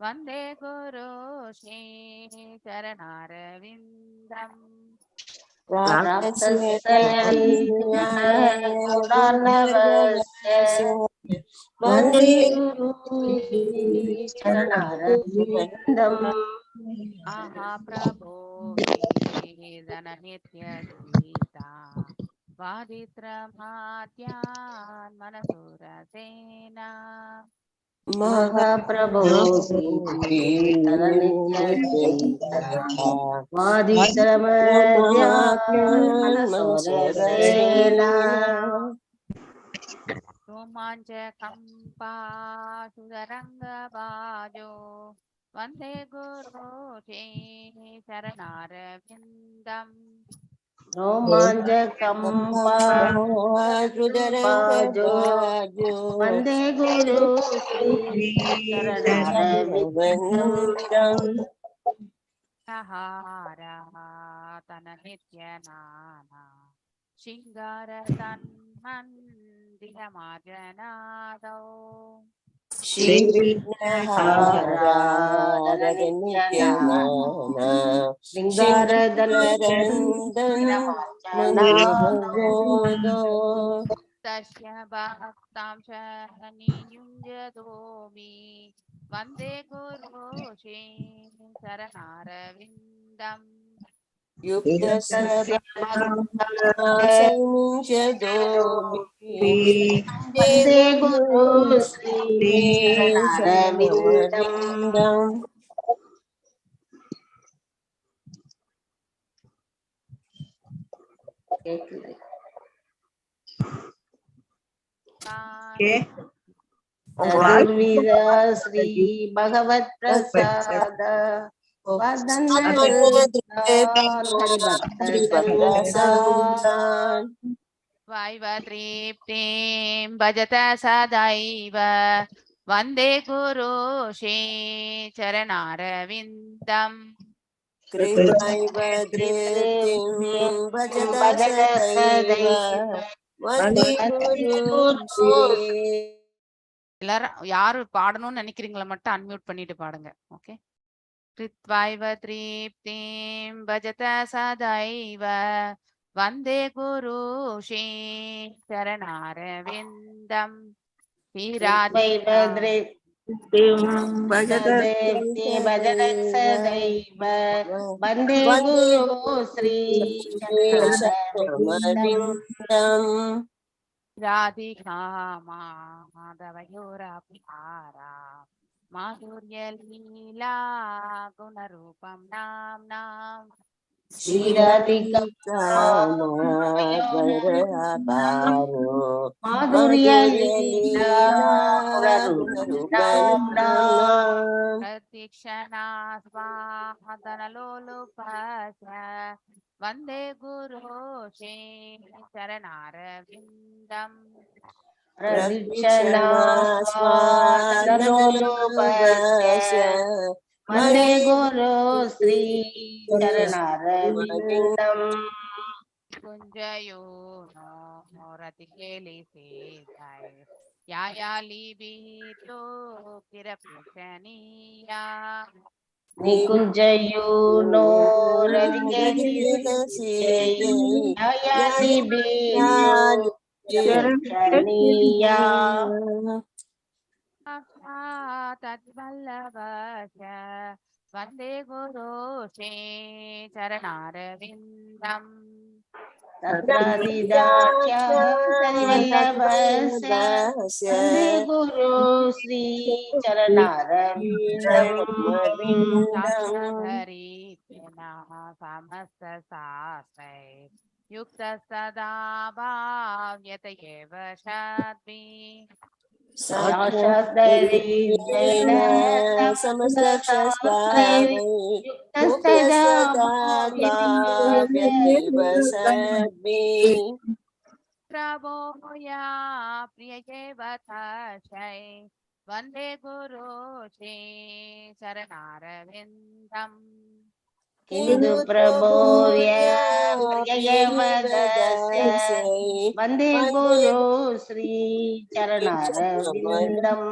वन्दे गुरु श्री चरणारविन्दम् वन्दे महाप्रभो वेदननित्यगीता वादित्रमाद्यान् मनसुरसेना महाप्रभो रोमाञ्चकम्पा सुररङ्गबाजो वन्दे गुरु ते चरणारविन्दम् वन्दे गुरु तननित्यनाना शृङ्गारतन्मन्दिरमाजनादौ तस्य भक्तां च नियुञ्जतोमि वन्दे गुरु श्री चरणारविन्दम् वन्दे गुरु श्री चरणारविन्दम् चतुर्विध श्री भगवत प्रसाद वैवतृप्तिं भजत सदैव वन्दे गुरु श्री चरणारविन्दम् எல்லாரும் யாரு பாடணும்னு நினைக்கிறீங்களா மட்டும் அன்மியூட் பண்ணிட்டு பாடுங்க. ஓகே. கிருத்வைவ த்ரீப்திம் பஜத சதைவ வந்தே குரு ஸ்ரீ சரணாரவிந்தம் वन्दे गुरु श्री राधिका माधवयोरपारा माधुर्यलीला गुणरूपं नाम्नाम् माधुर्यलीला प्रतीक्षणा स्वादनलोलुपच वन्दे गुरो चरणारविन्दम् प्रदीक्षणा स्वादनलोलुपस्य वन्दे गुरो श्री चरणारविन्दम् कुञ्जयो नो रतिकेलिसेताय यायालिबीतो किरपेक्षणीया निकुञ्जयूनो रतिकेलिसेया तद्वल्लभस्य वन्दे गुरो चरणारविन्दम् तत्रादिदाख्यातवल्लभस्य वन्दे गुरो श्री चरणारविन्दम् शास्त्रधरीत्रिणः समस्तशास्त्रै युक्तः सदा भाव्यत एव षड्भिः साक्षादरिद्रेण समस्तशास्त्रैर्युक्तस्तदा प्रभोया प्रिय एव तस्यै वन्दे गुरो चरणारविन्दम् किन्तु प्रभोर्य प्रियवदस्य वन्दे गुरो श्री चरणारविन्दम्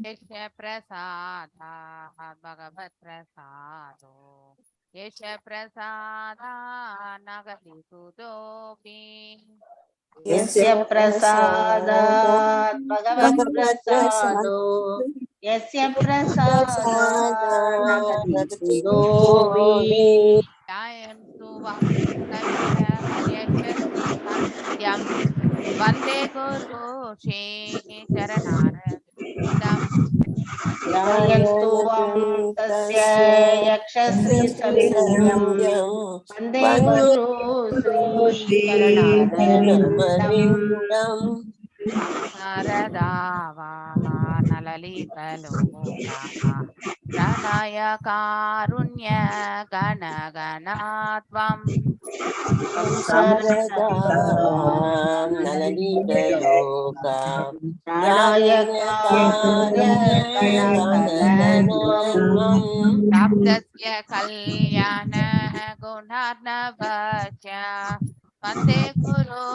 यस्य प्रसादात् भगवत्प्रसादो यस्य प्रसादात् नगति कुतोऽपि यस्य प्रसादात् भगवत्प्रसादो यस्य प्रसादात् कुतोऽपि ध्यायन्तु वास्तव्य यशस्वी सत्यं वन्दे गुरो चरणारविन्दम् ध्यायन्तु वं तस्य यक्षस्वी सत्यं वन्दे गुरो श्री चरणारविन्दम् शारदावानललितलोका प्रणय कारुण्य गणगणात्वम् प्राप्तस्य कल्याण गुणार्णवस्य वन्दे गुरो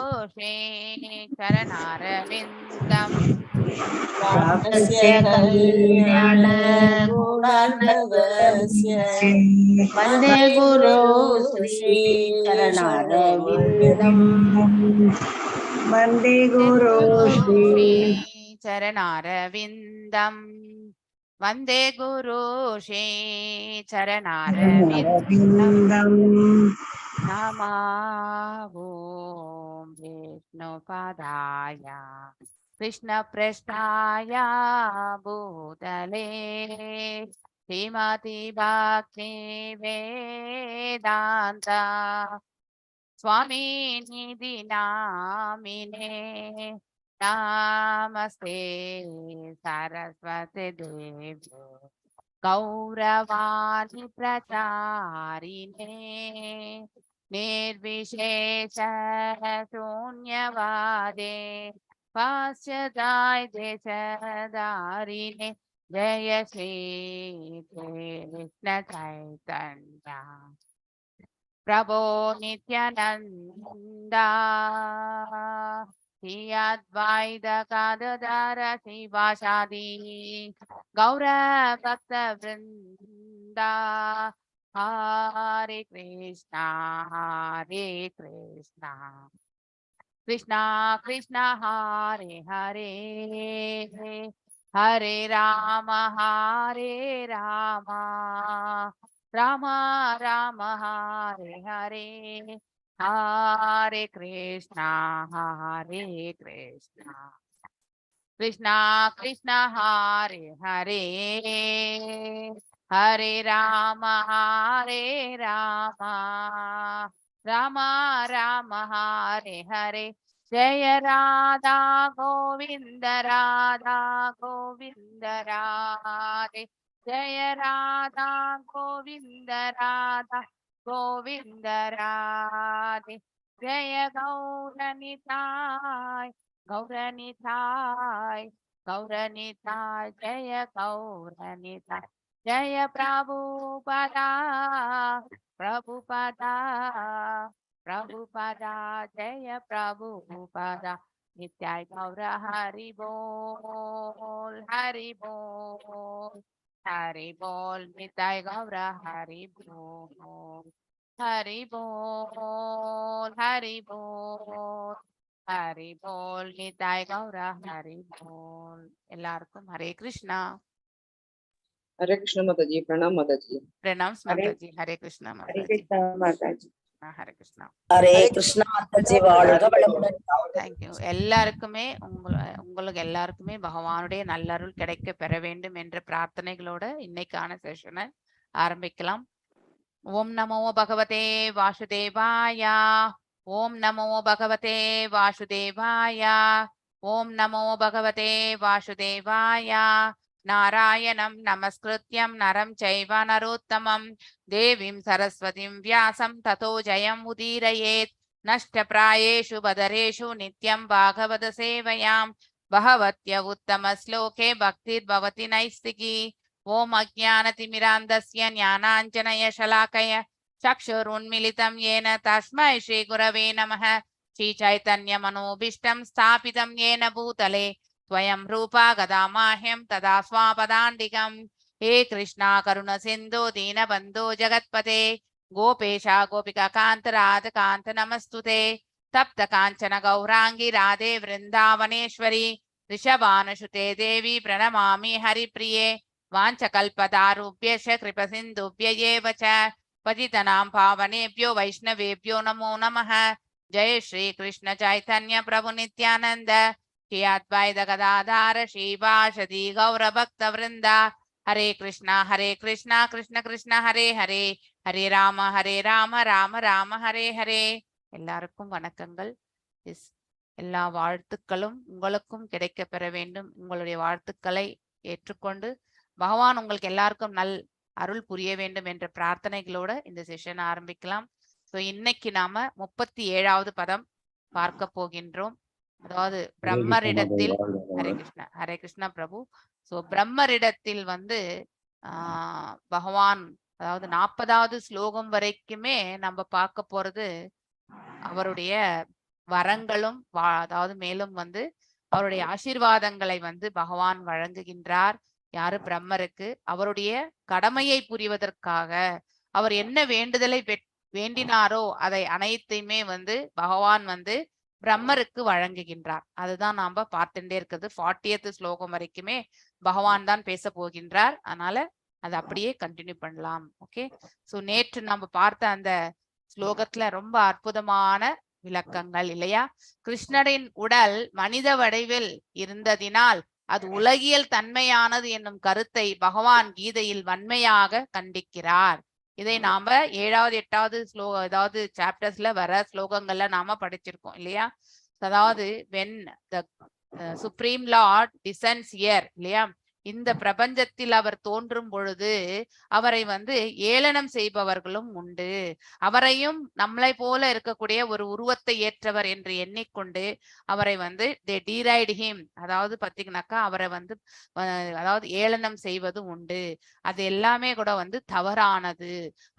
चरणारविन्दम् प्राप्तस्य कल्याण गुणार्णवस्य वन्दे गुरो श्री चरणारविन्दम् वन्दे गुरो श्री चरणारविन्दम् वन्दे गुरो चरणारविन्दम् नमो विष्णुपदाय कृष्णपृष्ठाय भूतले श्रीमति भक्ति वेदान्त स्वामिनिधि नामिने नमस्ते सरस्वती देवी गौरवाणी प्रचारिणे निर्विशेष शून्यवादे पाश्चात्य देशधारिणे जय श्री कृष्ण चैतन्य प्रभो नित्यानंदा श्री अद्वैत गदाधर शिवासादि गौर भक्त वृंदा हरे Krishna Krishna Krishna Hare Hare Hare Ram Ram Ram Hare Hare Hare Krishna Krishna Krishna Hare Hare Hare Rama Rama Rama Hare Hare Jaya Radha Govinda Radhe Jaya Radha Govinda Radhe Jaya Gauranitai Gauranitai Jaya Gauranitai Jaya Prabhupada Jaya Prabhupada Nityai Gaura Hari Bol Nityai Gaura Hari Bol Hari Bol Nityai Gaura Hari Bol எல்லாருக்கும் ஹரே கிருஷ்ணா. हरे कृष्ण माताजी, प्रणाम माताजी। Pranams Mataji. Hare Krishna Hare Mataji. Krishna Mataji. Hare Krishna. Hare Krishna Mataji, வாழ்க வளமுடன். Thank you. எல்லாருக்குமே உங்களுக்கு எல்லாருக்குமே பகவானுடைய நல்லருள் கிடைக்க பெற வேண்டும் என்ற பிரார்த்தனைகளோட இன்னைக்கான செஷனை ஆரம்பிக்கலாம். ஓம் நமோ பகவதே வாசுதேவாயா. ஓம் நமோ பகவதே வாசுதேவாயா. ஓம் நமோ பகவதே வாசுதேவாயா. நாராயணம் நமஸ்கிருத்யம் நரம் சைவ நரோத்தமம் தேவீம் சரஸ்வதிம் வியாசம் ததோ ஜயம் உதீரயேத். நஷ்டப்ராயேஷு பதரேஷு நித்யம் பாகவத சேவையாம் பகவத்ய உத்தம ஸ்லோகே பக்திர்பவதி நைஸ்திகி. ஓம் அஜ்ஞானதிமிராந்தஸ்ய ஞானாஞ்சனய ஷலாகய சக்ஷுருன்மிலிதம் येन தஸ்மை ஸ்ரீ குரவே நமः. ஸ்ரீ சைதன்ய மனோபீஷ்டம் ஸ்தாபிதம் येन பூதலே ஸ்வயம் ரூபா கதாமாஹ்யம் ததா ஸ்வாபதாண்டிகம். ஹே கிருஷ்ணா கருண சிந்தோ தீனபந்தோ ஜகத்பதே கோபேஷா கோபிகா காந்த ராத காந்த நமஸ்துதே. தப்த காஞ்சன கௌராங்கி ராதே விருந்தாவனேஸ்வரி ரிஷபானுஷுதே தேவி பிரணமாமி ஹரிப்ரியே. வாஞ்சகல்பதாருப்யஷ கிருபசிந்துப்ய ஏவ ச பதிதனாம் பாவனேப்யோ வைஷ்ணவேப்யோ நமோ நமः. ஜெய ஸ்ரீ கிருஷ்ண சைதன்ய பிரபு நித்யானந்த ஸ்ரீ அத்வைத கதாதார ஸ்ரீவாசதி கௌரபக்த விருந்தா. ஹரே கிருஷ்ணா கிருஷ்ண கிருஷ்ண ஹரே ஹரே ஹரே ராம ராம ராம ஹரே ஹரே. எல்லாருக்கும் வணக்கங்கள். எல்லா வாழ்த்துக்களும் உங்களுக்கும் கிடைக்க பெற வேண்டும். உங்களுடைய வாழ்த்துக்களை ஏற்றுக்கொண்டு பகவான் உங்களுக்கு எல்லாருக்கும் நல் அருள் புரிய வேண்டும் என்ற பிரார்த்தனைகளோட இந்த செஷன் ஆரம்பிக்கலாம். ஸோ இன்னைக்கு நாம 37வது பதம் பார்க்க போகின்றோம். அதாவது பிரம்மரிடத்தில் ஹரே கிருஷ்ணா பிரபு. ஸோ பிரம்மரிடத்தில் பகவான் அதாவது 40வது ஸ்லோகம் வரைக்குமே நம்ம பார்க்க போறது அவருடைய வரங்களும் அதாவது மேலும் அவருடைய ஆசீர்வாதங்களை பகவான் வழங்குகின்றார். யாரு? பிரம்மருக்கு. அவருடைய கடமையை புரிவதற்காக அவர் என்ன வேண்டுதலை வேண்டினாரோ அதை அனைத்தையுமே பகவான் பிரம்மருக்கு வழங்குகின்றார். அதுதான் நாம பார்த்துட்டே இருக்கிறது. 40th ஸ்லோகம் வரைக்குமே பகவான் தான் பேச போகின்றார். அதனால அதை அப்படியே கண்டினியூ பண்ணலாம். ஓகே. சோ நேற்று நம்ம பார்த்த அந்த ஸ்லோகத்துல ரொம்ப அற்புதமான விளக்கங்கள் இல்லையா? கிருஷ்ணரின் உடல் மனித வடிவில் இருந்ததினால் அது உலகியல் தன்மையானது என்னும் கருத்தை பகவான் கீதையில் வன்மையாக கண்டிக்கிறார். இதை நாம 7வது 8வது ஸ்லோகம் அதாவது சாப்டர்ஸ்ல வர ஸ்லோகங்கள்ல நாம படிச்சிருக்கோம் இல்லையா? அதாவது when the supreme lord descends here இல்லையா, இந்த பிரபஞ்சத்தில் அவர் தோன்றும் பொழுது அவரை ஏளனம் செய்பவர்களும் உண்டு. அவரையும் நம்மளை போல இருக்கக்கூடிய ஒரு உருவத்தை ஏற்றவர் என்று எண்ணிக்கொண்டு அவரை they deride him, அதாவது பாத்தீங்கன்னாக்கா அவரை அதாவது ஏளனம் செய்வது உண்டு. அது எல்லாமே கூட தவறானது.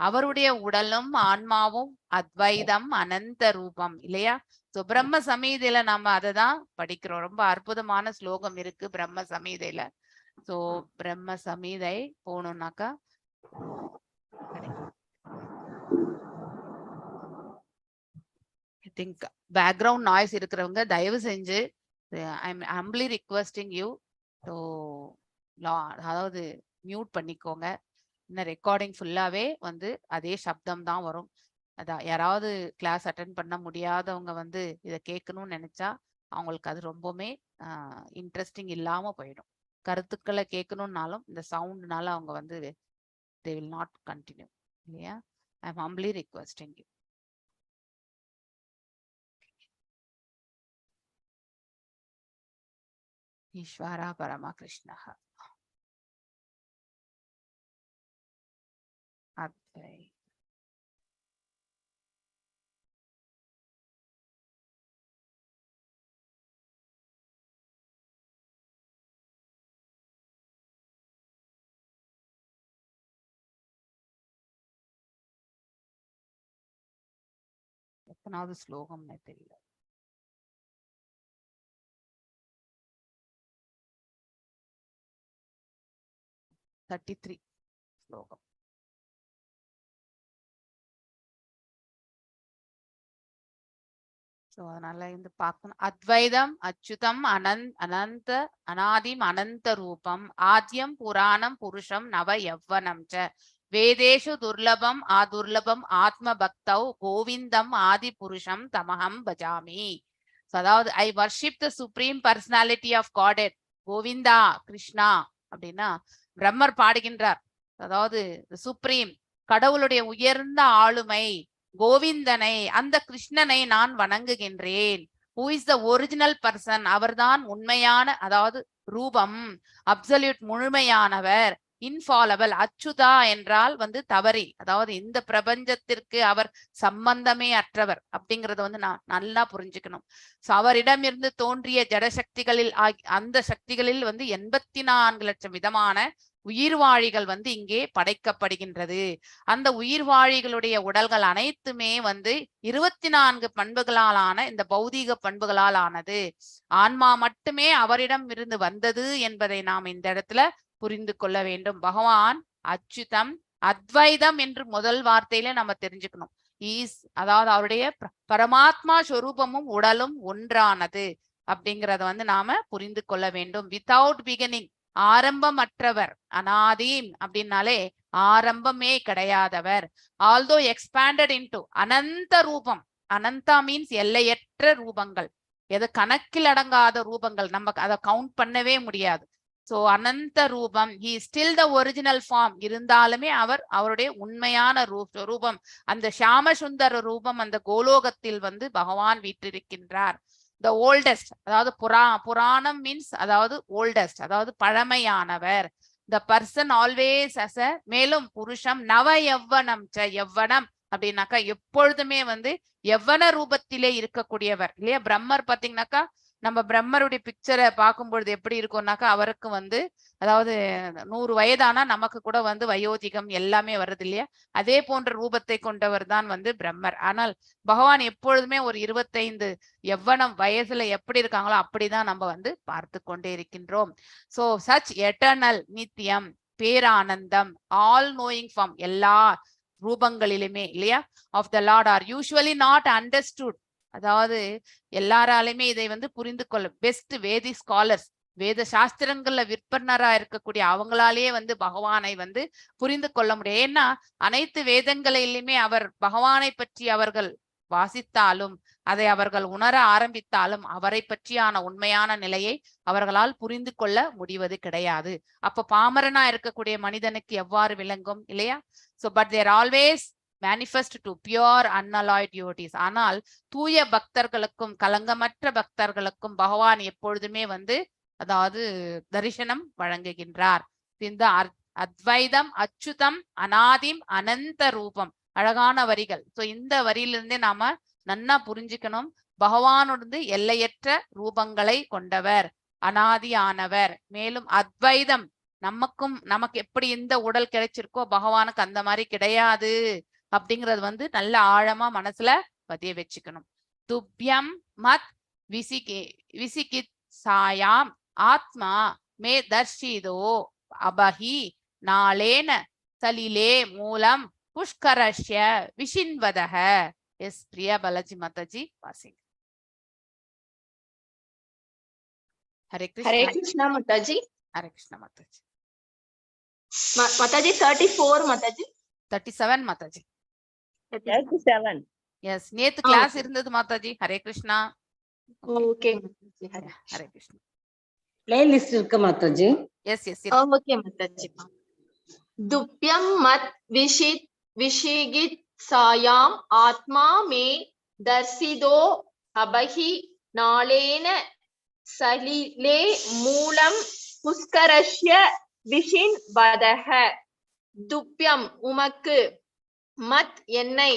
அவருடைய உடலும் ஆன்மாவும் அத்வைதம் அனந்த ரூபம் இல்லையா? சோ பிரம்ம சமீதையில நம்ம அதை தான் படிக்கிறோம். ரொம்ப அற்புதமான ஸ்லோகம் இருக்கு பிரம்ம சமீதையில. சோ பிரம்ம சமீதை போகணும்னாக்கா ஐ திங்க் பேக்ரவுண்ட் நாய்ஸ் இருக்கிறவங்க தயவு செஞ்சு I am humbly requesting you to அதாவது மியூட் பண்ணிக்கோங்க. இன்னும் ரெக்கார்டிங் ஃபுல்லாவே அதே சப்தம் தான் வரும். அதான் யாராவது கிளாஸ் அட்டென்ட் பண்ண முடியாதவங்க இதை கேட்கணும்னு நினைச்சா அவங்களுக்கு அது ரொம்பவுமே இன்ட்ரெஸ்டிங் இல்லாம போயிடும். கருத்துக்களை கேட்கணும்னாலும் இந்த சவுண்ட்னால அவங்க வந்து they will not continue. இல்லையா? I am humbly requesting you. ஈஸ்வரா பரமா கிருஷ்ணः அத்வை எத்தனாவது ஸ்லோகம்னே தெரியல. த்ரீ ஸ்லோகம். ஸோ அதனால இந்த பார்க்கணும். அத்வைதம் அச்சுதம் அனந்த அனாதிம் அனந்த ரூபம் ஆத்யம் புராணம் புருஷம் நவ யவ்வனம் ச வேதேஷு துர்லபம் ஆதுர்லபம் ஆத்ம பக்தௌ கோவிந்தம் ஆதி புருஷம் தமஹம் பஜாமி. அதாவது I worship the supreme personality of Godhead Govinda Krishna அப்படின்னா பிரம்மர் பாடுகின்றார். அதாவது சுப்ரீம் கடவுளுடைய உயர்ந்த ஆளுமை கோவிந்தனை அந்த கிருஷ்ணனை நான் வணங்குகின்றேன். Who is the original person, அவர்தான் உண்மையான அதாவது ரூபம், அப்சல்யூட் முழுமையானவர், இன்ஃபாலபிள். அச்சுதா என்றால் வந்து தவறி, அதாவது இந்த பிரபஞ்சத்திற்கு அவர் சம்பந்தமே அற்றவர் அப்படிங்கறத வந்து நான் நல்லா புரிஞ்சுக்கணும். சோ அவரிடமிருந்து தோன்றிய ஜடசக்திகளில் அந்த சக்திகளில் வந்து 84 லட்சம் விதமான உயிர்வாழிகள் வந்து இங்கே படைக்கப்படுகின்றது. அந்த உயிர்வாழிகளுடைய உடல்கள் அனைத்துமே வந்து 24 பண்புகளாலான இந்த பௌதீக பண்புகளால் ஆனது. ஆன்மா மட்டுமே அவரிடம் இருந்து வந்தது என்பதை நாம் இந்த இடத்துல புரிந்து கொள்ள வேண்டும். பகவான் அச்சுதம் அத்வைதம் என்று முதல் வார்த்தையில நம்ம தெரிஞ்சுக்கணும். அதாவது அவருடைய பரமாத்மா ஸ்வரூபமும் உடலும் ஒன்றானது அப்படிங்கறத வந்து நாம புரிந்து கொள்ள வேண்டும். Without beginning, ஆரம்பமற்றவர். அனாதீம் அப்படின்னாலே ஆரம்பமே கிடையாதவர். ஆல்தோ எக்ஸ்பேண்டட் இன்டு அனந்த ரூபம். அனந்தா மீன்ஸ் எல்லையற்ற ரூபங்கள், எது கணக்கில் அடங்காத ரூபங்கள், நம்ம அதை கவுண்ட் பண்ணவே முடியாது. சோ அனந்த ரூபம், he still the original form. இருந்தாலுமே அவருடைய உண்மையான ரூபம், அந்த ஷியாம சுந்தர ரூபம் அந்த கோலோகத்தில் வந்து பகவான் வீற்றிருக்கின்றார். த ஓல்டஸ்ட், அதாவது புராணம் மீன்ஸ் அதாவது ஓல்டஸ்ட், அதாவது பழமையானவர். The person always as a, மேலும் புருஷம் நவ யவ்வனம் ச, யவ்வனம் அப்படின்னாக்கா எப்பொழுதுமே வந்து யவ்வன ரூபத்திலே இருக்கக்கூடியவர் இல்லையா? பிரம்மர் பாத்தீங்கன்னாக்கா நம்ம பிரம்மருடைய பிக்சரை பார்க்கும்பொழுது எப்படி இருக்கும்னாக்கா அவருக்கு வந்து அதாவது 100 வயதானா நமக்கு கூட வந்து வயோதிகம் எல்லாமே வருது இல்லையா? அதே போன்ற ரூபத்தை கொண்டவர் தான் வந்து பிரம்மர். ஆனால் பகவான் எப்பொழுதுமே ஒரு 25 யவ்வனம் வயசுல எப்படி இருக்காங்களோ அப்படிதான் நம்ம வந்து பார்த்து கொண்டே இருக்கின்றோம். சோ சச் எட்டர்னல், நித்தியம், பேரானந்தம், ஆல் நோயிங் ஃபார்ம், எல்லா ரூபங்களிலுமே இல்லையா of the lord are usually not understood. அதாவது எல்லாராலுமே இதை வந்து புரிந்து கொள்ள பெஸ்ட் வேதி ஸ்காலர்ஸ், வேத சாஸ்திரங்கள்ல விற்பனரா இருக்கக்கூடிய அவங்களாலேயே வந்து பகவானை வந்து புரிந்து கொள்ள முடியும். ஏன்னா அனைத்து வேதங்களிலுமே அவர் பகவானை பற்றி அவர்கள் வாசித்தாலும் அதை அவர்கள் உணர ஆரம்பித்தாலும் அவரை பற்றியான உண்மையான நிலையை அவர்களால் புரிந்து கொள்ள முடிவது கிடையாது. அப்ப பாமரனா இருக்கக்கூடிய மனிதனுக்கு எவ்வாறு விளங்கும் இல்லையா? So but there always manifest to pure unalloyed devotees. ஆனால் தூய பக்தர்களுக்கும் கலங்கமற்ற பக்தர்களுக்கும் பகவான் எப்பொழுதுமே வந்து அதாவது தரிசனம் வழங்குகின்றார். இந்த அத்வைதம் அச்சுதம் அனாதிம் அனந்த ரூபம், அழகான வரிகள். சோ இந்த வரியிலிருந்தே நாம நன்னா புரிஞ்சுக்கணும். பகவானோடு எல்லையற்ற ரூபங்களை கொண்டவர், அனாதியானவர். மேலும் அத்வைதம், நமக்கு எப்படி இந்த உடல் கிடைச்சிருக்கோ பகவானுக்கு அந்த மாதிரி கிடையாது அப்படிங்கறது வந்து நல்ல ஆழமா மனசுல பதிய வச்சுக்கணும். துப்யம் மத் விசிகித்சாயாம் ஆத்மா மே தர்ஷிதோ அபஹி நாளேன சலிலே மூலம் புஷ்கரஷ்ய விஷின்வதக. எஸ் பிரியா பாலாஜி மாதாஜி வாசிங்க. ஹரே கிருஷ்ணா மாதாஜி. ஹரே கிருஷ்ணா மாதாஜி. மாதாஜி 34 மாதாஜி. 37 மாதாஜி. 37. எஸ் நேத்து கிளாஸ் இருந்தது மாதாஜி. ஹரே கிருஷ்ணா. ஓகே ஹரே கிருஷ்ணா. பிளேலிஸ்ட் இருக்கு Mataji. Yes yes okay Mataji. துப்யம் மத் விஷிகித் சாயாம் ஆத்மா மே தர்சிதோ அபஹி நாளேன சலிலே மூலம் புஷ்கரஸ்ய விஷின் வதஹ. துப்யம் உமக்கு, மத் என்னை,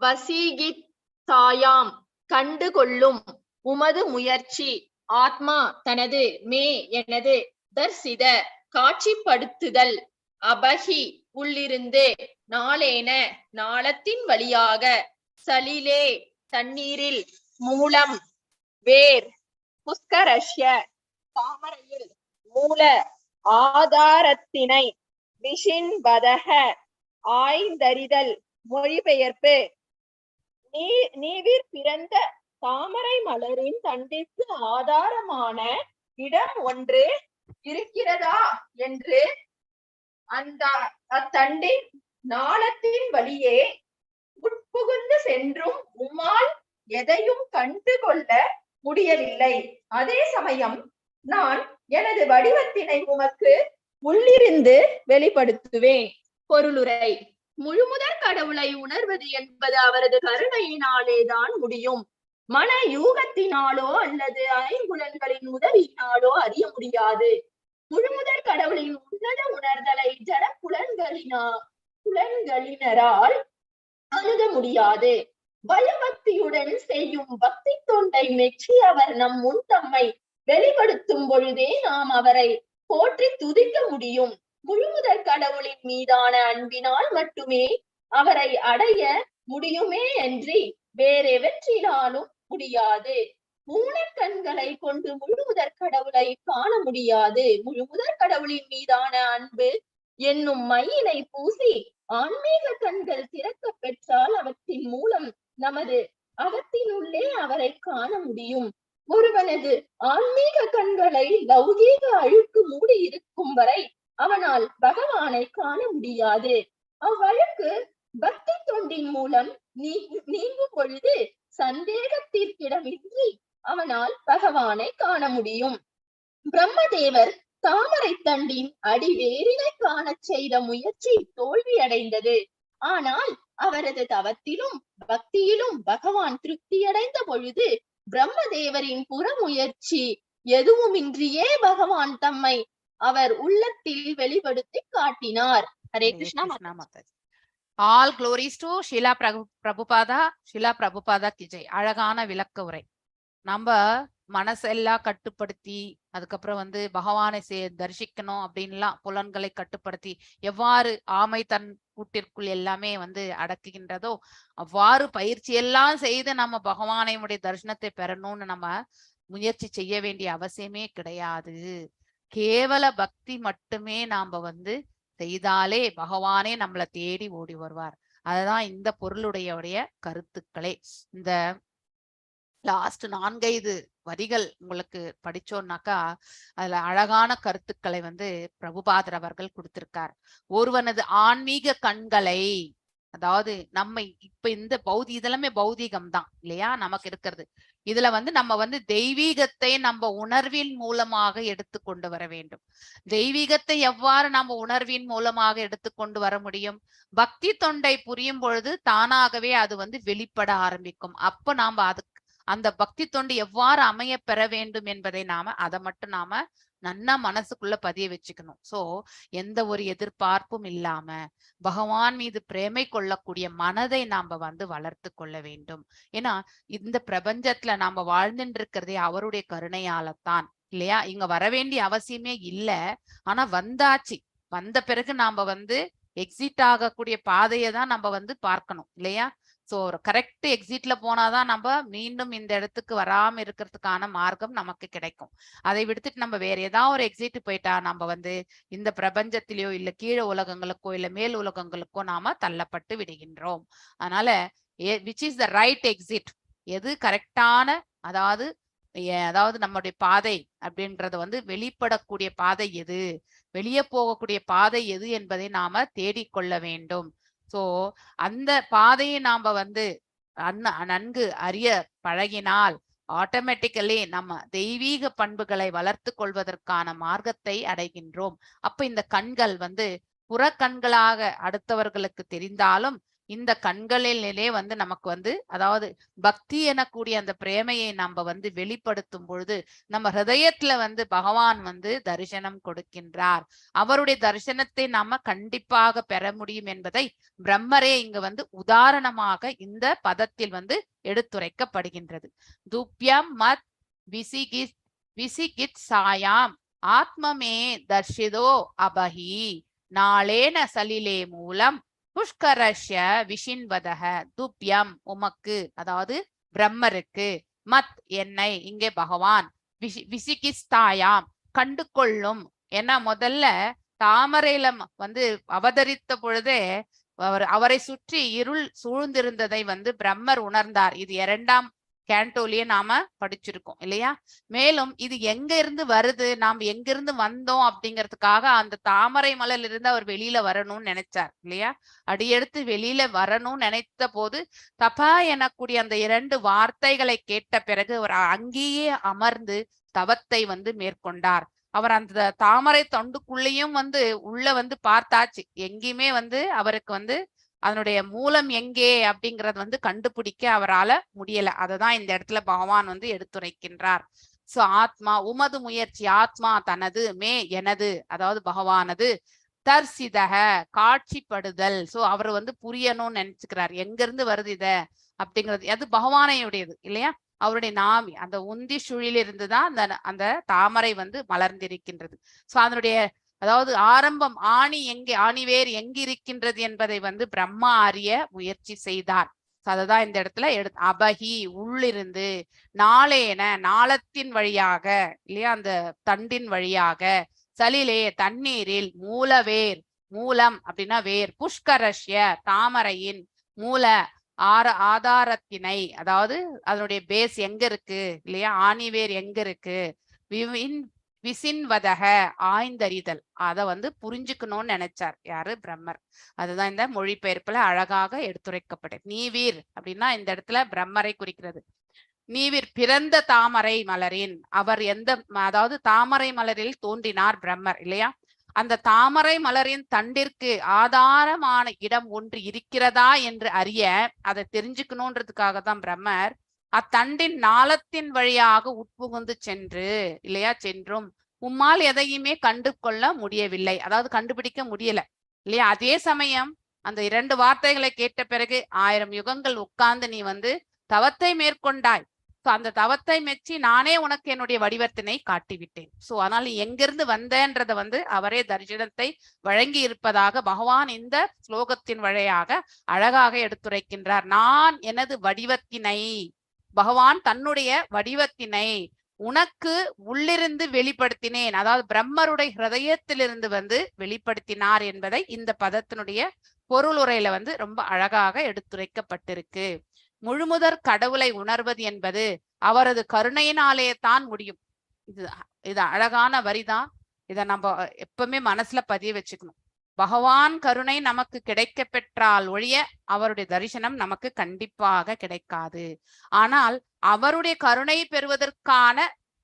வசீகித் சாயாம் கண்டு கொள்ளும், உமது முயற்சி, ஆத்மா தனது, மே எனது, தர்சித காட்சிப்படுத்துதல், அபஹி உள்ளிருந்து, நாளேன நாளத்தின் வழியாக, சலிலே தண்ணீரில், மூலம் வேர், புஷ்கரஸ்ய தாமரையில், மூல ஆதாரத்தினை, விஷின் வதக ஆய்ந்தறிதல், மொழிபெயர்ப்பு, நீவிர் பிறந்த தாமரை மலரின் தண்டிற்கு ஆதாரமான இடம் ஒன்று இருக்கிறதா என்று அந்த அத்தண்டின் நாளத்தின் வழியே உட்புகுந்து சென்றும் உம்மால் எதையும் கண்டு கொள்ள முடியவில்லை. அதே சமயம் நான் எனது வடிவத்தினை உமக்கு உள்ளிருந்து வெளிப்படுத்துவேன். பொருளுரை. முழுமுதற் கடவுளை உணர்வது என்பது அவரது கருணையினாலேதான் முடியும். மன யூகத்தினாலோ அல்லது ஐம்புலன்களின் உதவியினாலோ அறிய முடியாது. முழுமுதற் கடவுளின் உன்னத உணர்தலை ஜட புலன்களினரால் அணுக முடியாது. பயபக்தியுடன் செய்யும் பக்தி தொண்டை மெச்சி அவர் நம் முன் தம்மை வெளிப்படுத்தும் பொழுதே நாம் அவரை போற்றி துதிக்க முடியும். முழுமுதற் கடவுளின் மீதான அன்பினால் மட்டுமே அவரை அடைய முடியுமே அன்றி வேறெவற்றினாலும் முடியாது. ஊனக்கண்களை கொண்டு முழுமுதற் கடவுளை காண முடியாது. முழுமுதற் கடவுளின் மீதான அன்பு என்னும் மையினை பூசி ஆன்மீக கண்கள் திறக்க பெற்றால் அவற்றின் மூலம் நமது அகத்தினுள்ளே அவரை காண முடியும். ஒருவனது ஆன்மீக கண்களை லௌகீக அழுக்கு மூடி இருக்கும் வரை அவனால் பகவானை காண முடியாது. அவ்வழுக்கு பக்தி தொண்டின் மூலம் நீங்கும் பொழுது சந்தேகத்திற்கிடமின்றி அவனால் பகவானை காண முடியும். பிரம்மதேவர் தாமரை தண்டின் அடிவேரினை காண செய்த முயற்சி தோல்வியடைந்தது. ஆனால் அவரது தவத்திலும் பக்தியிலும் பகவான் திருப்தியடைந்த பொழுது பிரம்மதேவரின் புற முயற்சி எதுவுமின்றியே பகவான் தம்மை அவர் உள்ளத்தில் வெளிப்படுத்தி காட்டினார். ஹரே கிருஷ்ணா மாதாஜி. All glories to Srila Prabhupada. Srila Prabhupada கி ஜெய். அழகான விளக்க உரை. நம்ம மனசெல்லாம் கட்டுப்படுத்தி அதுக்கப்புறம் பகவானை தரிசிக்கணும் அப்படின்லாம் புலன்களை கட்டுப்படுத்தி எவ்வாறு ஆமை தன் கூட்டிற்குள் எல்லாமே அடக்குகின்றதோ அவ்வாறு பயிற்சி எல்லாம் செய்து நம்ம பகவானையுடைய தரிசனத்தை பெறணும்னு நம்ம முயற்சி செய்ய வேண்டிய அவசியமே கிடையாது. கேவல பக்தி மட்டுமே நாம செய்தாலே பகவானே நம்மளை தேடி ஓடி வருவார். அதுதான் இந்த பொருளுடைய கருத்துக்களே. இந்த லாஸ்ட் 4-5 வரிகள் உங்களுக்கு படிச்சோம்னாக்கா அதுல அழகான கருத்துக்களை பிரபுபாதர் அவர்கள் கொடுத்திருக்கார். ஒருவனது ஆன்மீக கண்களை, அதாவது நம்ம இப்ப இந்த இதெல்லாமே பௌதீகம் தான் இல்லையா நமக்கு இருக்கிறது. இதுல நம்ம தெய்வீகத்தை நம்ம உணர்வின் மூலமாக எடுத்து கொண்டு வர வேண்டும். தெய்வீகத்தை எவ்வாறு நம்ம உணர்வின் மூலமாக எடுத்து கொண்டு வர முடியும்? பக்தி தொண்டை புரியும் பொழுது தானாகவே அது வெளிப்பட ஆரம்பிக்கும். அப்ப நாம அந்த பக்தி தொண்டு எவ்வாறு அமைய பெற வேண்டும் என்பதை அதை மட்டும் நாம நன்னா மனசுக்குள்ள பதிய வச்சுக்கணும். சோ எந்த ஒரு எதிர்பார்ப்பும் இல்லாம பகவான் மீது பிரேமை கொள்ளக்கூடிய மனதை நாம வளர்த்து கொள்ள வேண்டும். ஏன்னா இந்த பிரபஞ்சத்துல நாம வாழ்ந்துட்டு இருக்கிறதே அவருடைய கருணையாலத்தான் இல்லையா? இங்க வர வேண்டிய அவசியமே இல்லை. ஆனா வந்தாச்சு. வந்த பிறகு நாம எக்ஸிட் ஆகக்கூடிய பாதையை தான் நம்ம பார்க்கணும் இல்லையா? சோ கரெக்ட் எக்ஸிட்ல போனாதான் நம்ம மீண்டும் இந்த இடத்துக்கு வராம இருக்கிறதுக்கான மார்க்கம் நமக்கு கிடைக்கும். அதை விடுத்துட்டு நம்ம வேற ஏதாவது ஒரு எக்ஸிட் போயிட்டா நம்ம இந்த பிரபஞ்சத்திலேயோ இல்ல கீழே உலகங்களுக்கோ இல்ல மேல் உலகங்களுக்கோ நாம தள்ளப்பட்டு விடுகின்றோம். அதனால which is the right exit, எது கரெக்டான, அதாவது நம்முடைய பாதை அப்படின்றது வெளிப்படக்கூடிய பாதை எது, வெளியே போகக்கூடிய பாதை எது என்பதை நாம தேடிக்கொள்ள வேண்டும். சோ அந்த பாதையை நாம நன்கு அறிய பழகினால் ஆட்டோமேட்டிக்கலி நம்ம தெய்வீக பண்புகளை வளர்த்து கொள்வதற்கான மார்க்கத்தை அடைகின்றோம். அப்ப இந்த கண்கள் வந்து புற கண்களாக அடுத்தவர்களுக்கு தெரிந்தாலும் இந்த கண்களிலே வந்து நமக்கு வந்து அதாவது பக்தி எனக்கூடிய அந்த பிரேமையை நம்ம வந்து வெளிப்படுத்தும் பொழுது நம்ம ஹிருதயத்துல வந்து பகவான் வந்து தரிசனம் கொடுக்கின்றார். அவருடைய தரிசனத்தை நாம கண்டிப்பாக பெற முடியும் என்பதை பிரம்மரே இங்க வந்து உதாரணமாக இந்த பதத்தில் வந்து எடுத்துரைக்கப்படுகின்றது. துப்யம் மத் விசிகித் சாயாம் ஆத்மமே தர்ஷிதோ அபஹி நாளேன சலிலே மூலம் புஷ்கரஷ்ய விஷின்வதக. துப்யம் உமக்கு, அதாவது பிரம்மருக்கு, மத் என்னை, இங்கே பகவான், விசிகிஸ்தாயாம் கண்டு கொள்ளும். ஏன்னா முதல்ல தாமரையில வந்து அவதரித்த பொழுதே அவரை சுற்றி இருள் சூழ்ந்திருந்ததை வந்து பிரம்மர் உணர்ந்தார். இது 2ஆம் கேண்டோலியே நாம படிச்சிருக்கோம் இல்லையா? மேலும் இது எங்க இருந்து வருது, நாம் எங்கிருந்து வந்தோம் அப்படிங்கிறதுக்காக அந்த தாமரை மலர்ல இருந்து அவர் வெளியில வரணும்னு நினைச்சார் இல்லையா? அடியெடுத்து வெளியில வரணும்னு நினைத்த போது தபா எனக்கூடிய அந்த 2 வார்த்தைகளை கேட்ட பிறகு அவர் அங்கேயே அமர்ந்து தவத்தை வந்து மேற்கொண்டார். அவர் அந்த தாமரை தொண்டுக்குள்ளேயும் வந்து உள்ள வந்து பார்த்தாச்சு, எங்கேயுமே வந்து அவருக்கு வந்து அதனுடைய மூலம் எங்கே அப்படிங்கறது வந்து கண்டுபிடிக்க அவரால முடியல. அததான் இந்த இடத்துல பகவான் வந்து எடுத்துரைக்கின்றார். சோ ஆத்மா உமது முயற்சி, ஆத்மா தனது, மே எனது, அதாவது பகவானது, தர்சிதக காட்சிப்படுதல். சோ அவர் வந்து புரியணும்னு நினைச்சுக்கிறார், எங்க இருந்து வருது இத அப்படிங்கிறது. அது பகவானையுடையது இல்லையா? அவருடைய நாவி அந்த உந்தி சுழிலிருந்துதான் அந்த தாமரை வந்து மலர்ந்திருக்கின்றது. சோ அதனுடைய அதாவது ஆரம்பம் ஆணி எங்கே, ஆணிவேர் எங்கிருக்கின்றது என்பதை வந்து பிரம்மா அறிய முயற்சி செய்தார். அததான் இந்த இடத்துல அபகி உள்ளிருந்து, நாளேன நாளத்தின் வழியாக இல்லையா, அந்த தண்டின் வழியாக, சலிலே தண்ணீரில், மூலவேர் மூலம் அப்படின்னா வேர், புஷ்கரஷ்ய தாமரையின், மூல ஆதாரத்தினை, அதாவது அதனுடைய பேஸ் எங்க இருக்கு இல்லையா, ஆணிவேர் எங்க இருக்கு, விசின்வதக ஆய்ந்தறிதல், அதை வந்து புரிஞ்சுக்கணும்னு நினைச்சார் யாரு, பிரம்மர். அதுதான் இந்த மொழிபெயர்ப்புல அழகாக எடுத்துரைக்கப்பட்டது. நீவீர் அப்படின்னா இந்த இடத்துல பிரம்மரை குறிக்கிறது. நீவீர் பிறந்த தாமரை மலரின், அவர் எந்த, அதாவது தாமரை மலரில் தோன்றினார் பிரம்மர் இல்லையா? அந்த தாமரை மலரின் தண்டிற்கு ஆதாரமான இடம் ஒன்று இருக்கிறதா என்று அறிய, அதை தெரிஞ்சுக்கணுன்றதுக்காக தான் பிரம்மர் அத்தண்டின் நாளத்தின் வழியாக உட்புகுந்து சென்று இல்லையா, சென்றும் உம்மால் எதையுமே கண்டு கொள்ள முடியவில்லை, அதாவது கண்டுபிடிக்க முடியல இல்லையா? அதே சமயம் அந்த 2 வார்த்தைகளை கேட்ட பிறகு 1000 யுகங்கள் உட்கார்ந்து நீ வந்து தவத்தை மேற்கொண்டாய். சோ அந்த தவத்தை மெச்சி நானே உனக்கு என்னுடைய வடிவத்தினை காட்டிவிட்டேன். சோ அதனால எங்கிருந்து வந்தேன்றத வந்து அவரே தரிசனத்தை வழங்கி இருப்பதாக பகவான் இந்த ஸ்லோகத்தின் வழியாக அழகாக எடுத்துரைக்கின்றார். நான் எனது வடிவத்தினை, பகவான் தன்னுடைய வடிவத்தினை உனக்கு உள்ளிருந்து வெளிப்படுத்தினேன், அதாவது பிரம்மருடைய ஹிருதயத்திலிருந்து வந்து வெளிப்படுத்தினார் என்பதை இந்த பதத்தினுடைய பொருளுரையில வந்து ரொம்ப அழகாக எடுத்துரைக்கப்பட்டிருக்கு. முழுமுதற் கடவுளை உணர்வது என்பது அவரது கருணையினாலே தான் முடியும். இது அழகான வரிதான். இதை நம்ம எப்பவுமே மனசுல பதிய வச்சுக்கணும். பகவான் கருணை நமக்கு கிடைக்க பெற்றால் ஒழிய அவருடைய தரிசனம் நமக்கு கண்டிப்பாக கிடைக்காது. ஆனால் அவருடைய கருணை பெறுவதற்கான,